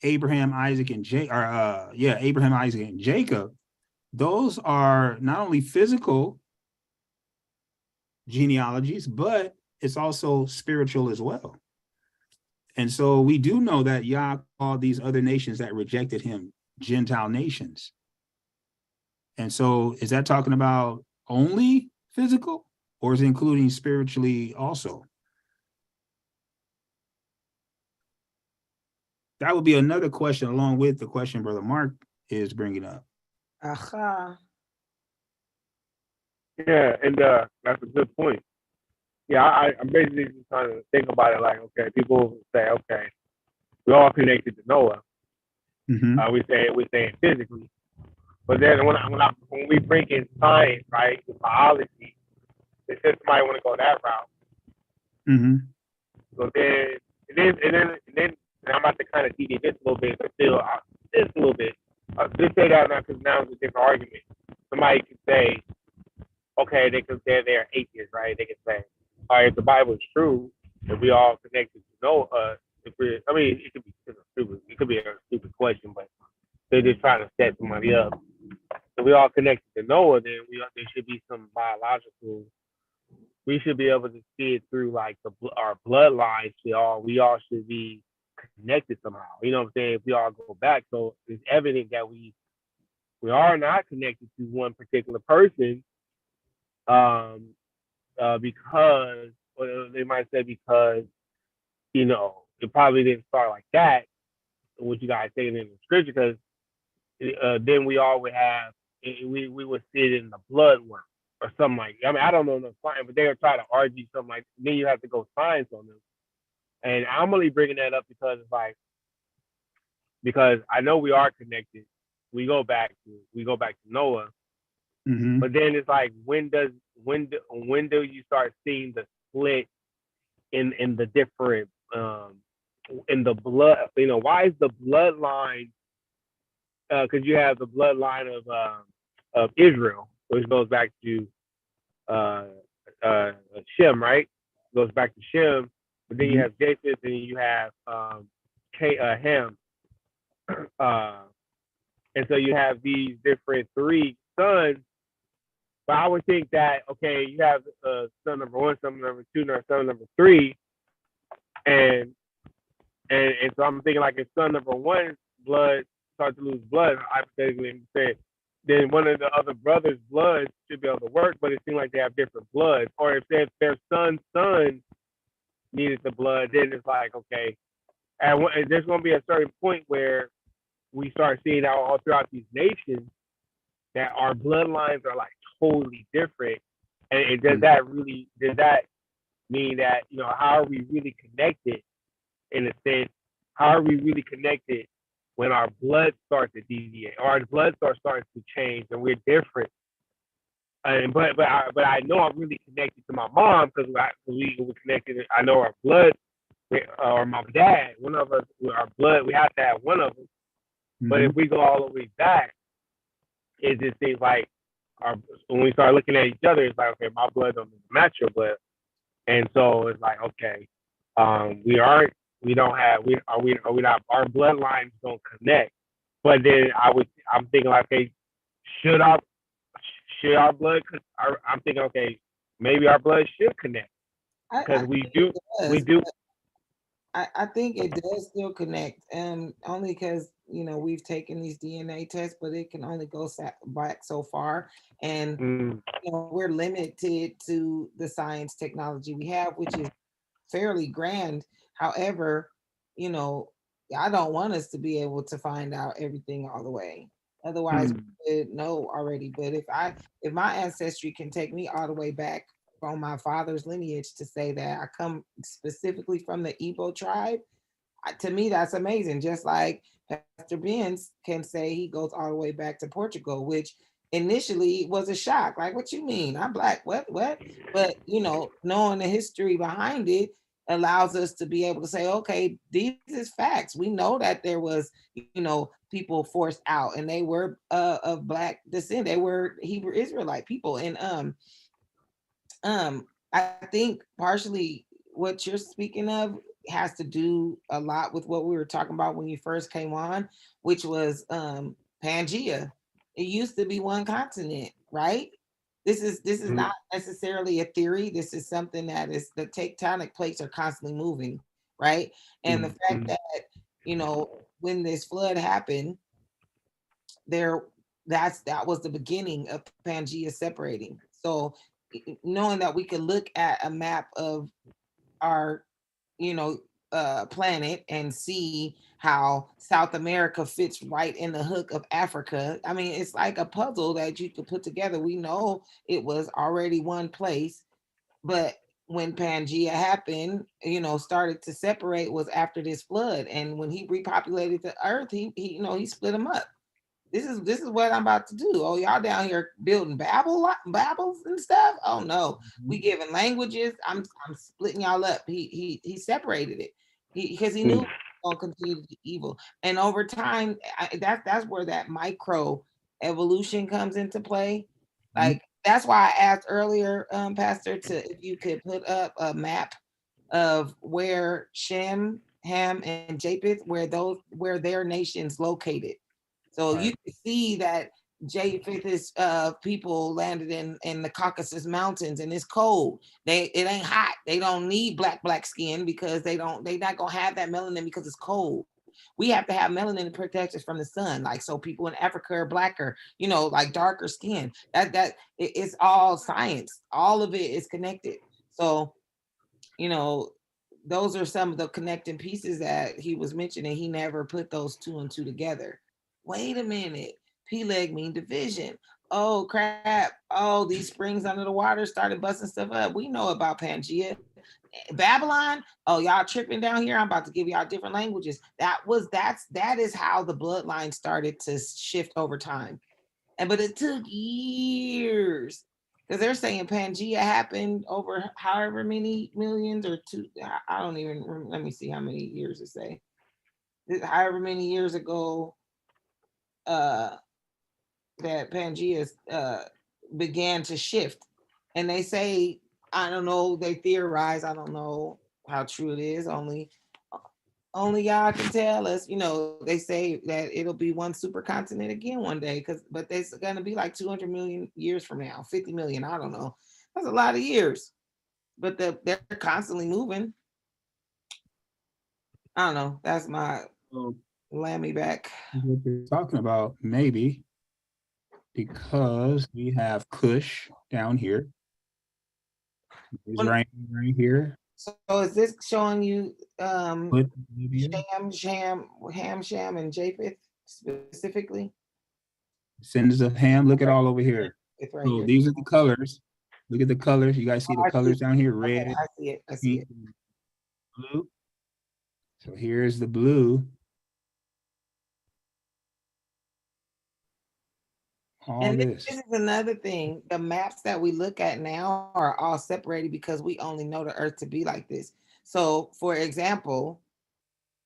Abraham, Isaac, and Abraham, Isaac, and Jacob, those are not only physical genealogies, but it's also spiritual as well. And so we do know that Yah called these other nations that rejected him Gentile nations. And so is that talking about only physical, or is it including spiritually also? That would be another question along with the question Brother Mark is bringing up. Aha. Yeah, and that's a good point. Yeah, I'm basically just trying to think about it like, okay, people say, okay, we're all connected to Noah. Mm-hmm. We say it physically, but then when we bring in science, right, with biology, they said somebody want to go that route. Mm-hmm. So then and I'm about to kind of deviate this a little bit, but still just a little bit. Just say that now because now it's a different argument. Somebody could say, okay, they could say they're atheists, right? They could say, all right, if the Bible is true, if we all connected to Noah, it could be stupid. It could be a stupid question, but they're just trying to set somebody up. If we all connected to Noah, then there should be some biological. We should be able to see it through like our bloodlines. We all should be connected somehow. You know what I'm saying? If we all go back, so it's evident that we are not connected to one particular person, because, or they might say because, it probably didn't start like that. What you guys saying in the scripture, because then we all would have, we would see it in the blood work or something like that. I mean, I don't know no science, but they were trying to argue something like that. Then you have to go science on them. And I'm only bringing that up because it's like, because I know we are connected. We go back to Noah, Mm-hmm. but then it's like, when do you start seeing the split in the different in the blood? Why is the bloodline? Because you have the bloodline of Israel, which goes back to Shem, right? Goes back to Shem, but then you have Japheth, and you have Ham, and so you have these different three sons. But I would think that, okay, you have son number one, son number two, son number three, and so I'm thinking like, if son number one's blood starts to lose blood, hypothetically, then one of the other brothers' blood should be able to work, but it seems like they have different bloods. Or if their son's son needed the blood, then it's like, okay, and there's going to be a certain point where we start seeing out all throughout these nations that our bloodlines are like totally different. And does that mean that, how are we really connected in a sense? How are we really connected when our blood starts to deviate, or our blood starts to change, and we're different? But I know I'm really connected to my mom because we were connected. I know our blood, or my dad, one of us, our blood, we have to have one of them. Mm-hmm. But if we go all the way back, it just seems like when we start looking at each other, it's like, okay, my blood don't match your blood, and so it's like, okay, we don't have, are we not, our bloodlines don't connect. But then I'm thinking like, okay, should our blood, I'm thinking, okay, maybe our blood should connect, because we do. I think it does still connect, only because we've taken these DNA tests, but it can only go back so far, and we're limited to the science technology we have, which is fairly grand. However, I don't want us to be able to find out everything all the way. Otherwise, we would know already. But if my ancestry can take me all the way back from my father's lineage to say that I come specifically from the Igbo tribe, to me, that's amazing. Just like Pastor Benz can say he goes all the way back to Portugal, which initially was a shock. Like, what you mean? I'm black. What? But, knowing the history behind it allows us to be able to say, okay, these is facts. We know that there was, people forced out, and they were of black descent. They were Hebrew Israelite people. And I think partially what you're speaking of has to do a lot with what we were talking about when you first came on, which was Pangea. It used to be one continent, right? This is not necessarily a theory. This is something that is the tectonic plates are constantly moving, right? And the fact that, when this flood happened, there that was the beginning of Pangea separating. So knowing that we could look at a map of our, you know, planet and see how South America fits right in the hook of Africa. I mean, it's like a puzzle that you could put together. We know it was already one place, but when Pangea happened, started to separate was after this flood. And when he repopulated the earth, he split them up. This is what I'm about to do. Oh, y'all down here building babbles and stuff. Oh no, we giving languages. I'm splitting y'all up. He separated it because he knew gonna continue to be evil. And over time, that's where that micro evolution comes into play. Like that's why I asked earlier, Pastor, if you could put up a map of where Shem, Ham, and Japheth, where their nations located. So you can see that Japheth's people landed in the Caucasus Mountains, and it's cold. It ain't hot. They don't need black skin because they're not gonna have that melanin because it's cold. We have to have melanin to protect us from the sun. Like, so people in Africa are blacker, like darker skin. It's all science. All of it is connected. So, those are some of the connecting pieces that he was mentioning. He never put those two and two together. Wait a minute. Peleg mean division. Oh crap. Oh, these springs under the water started busting stuff up. We know about Pangea. Babylon. Oh, y'all tripping down here. I'm about to give y'all different languages. That is how the bloodline started to shift over time. But it took years. Because they're saying Pangea happened over however many millions or two. I don't even remember. Let me see how many years it say. However many years ago that Pangea began to shift. And they say, I don't know, they theorize, I don't know how true it is, only y'all can tell us. They say that it'll be one supercontinent again one day, but it's gonna be like 200 million years from now, 50 million, I don't know. That's a lot of years. But they're constantly moving. I don't know. That's my lammy back. What they're talking about, maybe because we have Kush down here. It's right here. So is this showing you Ham, Sham, and Japheth specifically? Descendants of Ham. Look at all over here. It's right So here. these are the colors. Look at the colors. You guys see the colors down here? Red. Okay, I see it. I see it. Blue. So here's the blue. And this is another thing. The maps that we look at now are all separated because we only know the earth to be like this. So for example,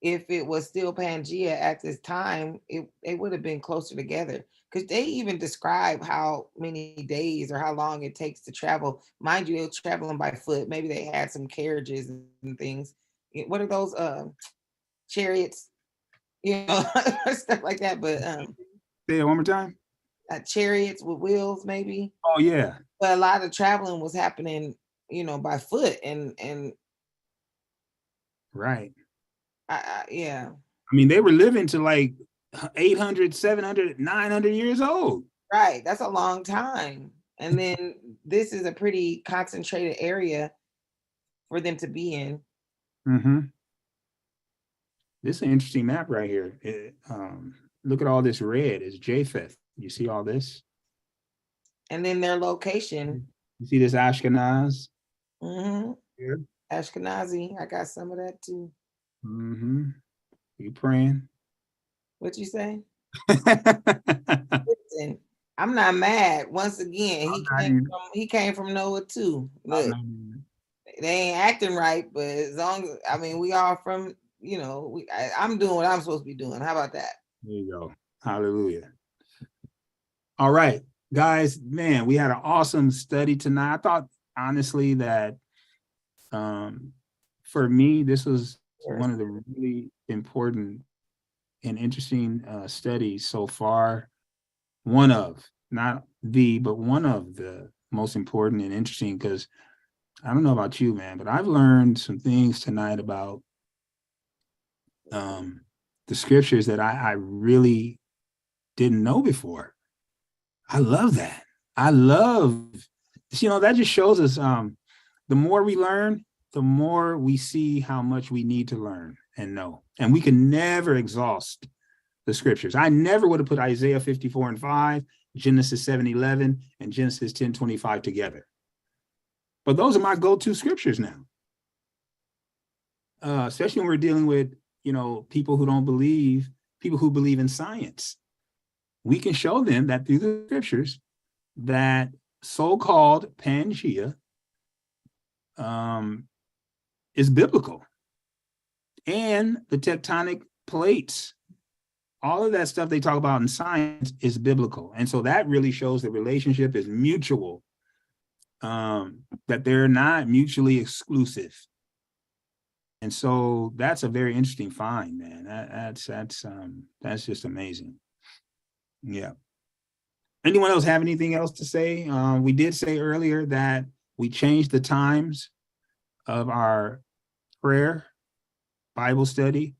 if it was still Pangea at this time, it would have been closer together, because they even describe how many days or how long it takes to travel. Mind you, they're traveling by foot. Maybe they had some carriages and things. What are those chariots? Stuff like that. But say it one more time. Chariots with wheels, maybe. Oh yeah. But a lot of traveling was happening, by foot and right. Yeah. I mean, they were living to like 800, 700, 900 years old. Right. That's a long time. And then this is a pretty concentrated area for them to be in. Mm-hmm. This is an interesting map right here. Look at all this red. It's Japheth. You see all this? And then their location. You see this Ashkenaz? Mm-hmm. Yeah. Ashkenazi. I got some of that too. Mm-hmm. You praying? What you say? Listen, I'm not mad. Once again, he came from Noah too. Look, they ain't acting right, but as long as we all from, I'm doing what I'm supposed to be doing. How about that? There you go. Hallelujah. All right, guys, man, we had an awesome study tonight. I thought honestly that for me, this was one of the really important and interesting studies so far. One of, not the, but one of the most important and interesting, because I don't know about you, man, but I've learned some things tonight about the scriptures that I really didn't know before. I love that. I love, that just shows us the more we learn, the more we see how much we need to learn and know. And we can never exhaust the scriptures. I never would have put Isaiah 54:5, Genesis 7:11, and Genesis 10:25 together. But those are my go-to scriptures now. Especially when we're dealing with, people who don't believe, people who believe in science. We can show them that through the scriptures, that so-called Pangea is biblical. And the tectonic plates, all of that stuff they talk about in science is biblical. And so that really shows the relationship is mutual, that they're not mutually exclusive. And so that's a very interesting find, man. That's just amazing. Yeah. Anyone else have anything else to say? We did say earlier that we changed the times of our prayer, Bible study,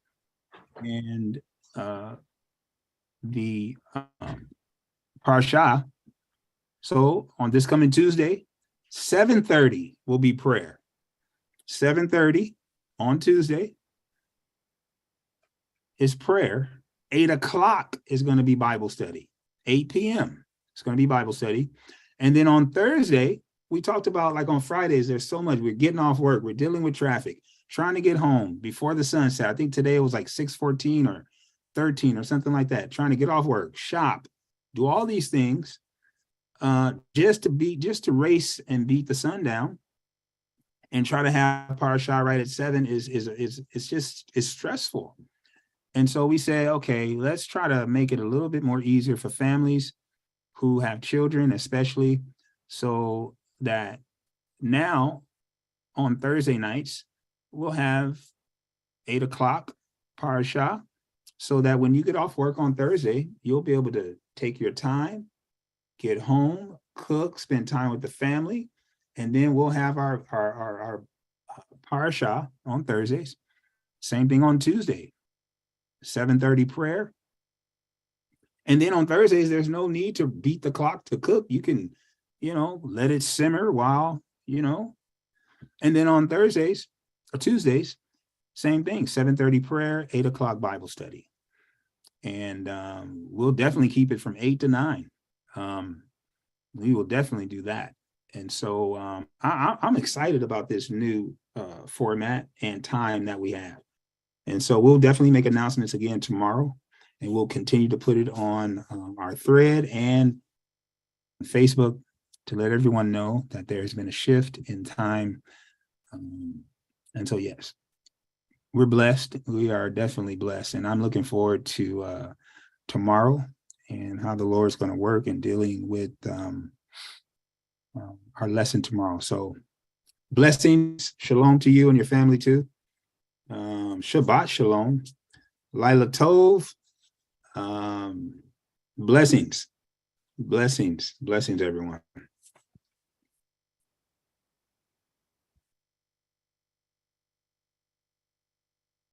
and the Parasha. So on this coming Tuesday, 7:30 will be prayer. 7:30 on Tuesday is prayer. 8 o'clock is going to be Bible study. 8 p.m. it's going to be Bible study. And then on Thursday, we talked about, like on Fridays, there's so much. We're getting off work. We're dealing with traffic, trying to get home before the sunset. I think today it was like 6:14 or 13 or something like that. Trying to get off work, shop, do all these things just to race and beat the sun down and try to have Parasha right at 7 it's stressful. And so we said, okay, let's try to make it a little bit more easier for families who have children, especially, so that now on Thursday nights, we'll have 8 o'clock Parasha, so that when you get off work on Thursday, you'll be able to take your time, get home, cook, spend time with the family, and then we'll have our Parasha on Thursdays. Same thing on Tuesday, 7:30 prayer. And then on Thursdays, there's no need to beat the clock to cook. You can, let it simmer while, and then on Thursdays or Tuesdays, same thing, 7:30 prayer, 8 o'clock Bible study. And we'll definitely keep it from 8 to 9. We will definitely do that. And so I'm excited about this new format and time that we have. And so we'll definitely make announcements again tomorrow, and we'll continue to put it on our thread and Facebook to let everyone know that there's been a shift in time. And so, yes, we're blessed. We are definitely blessed. And I'm looking forward to tomorrow and how the Lord's going to work in dealing with our lesson tomorrow. So blessings, shalom to you and your family too. Shabbat shalom, Laila Tov, blessings, everyone.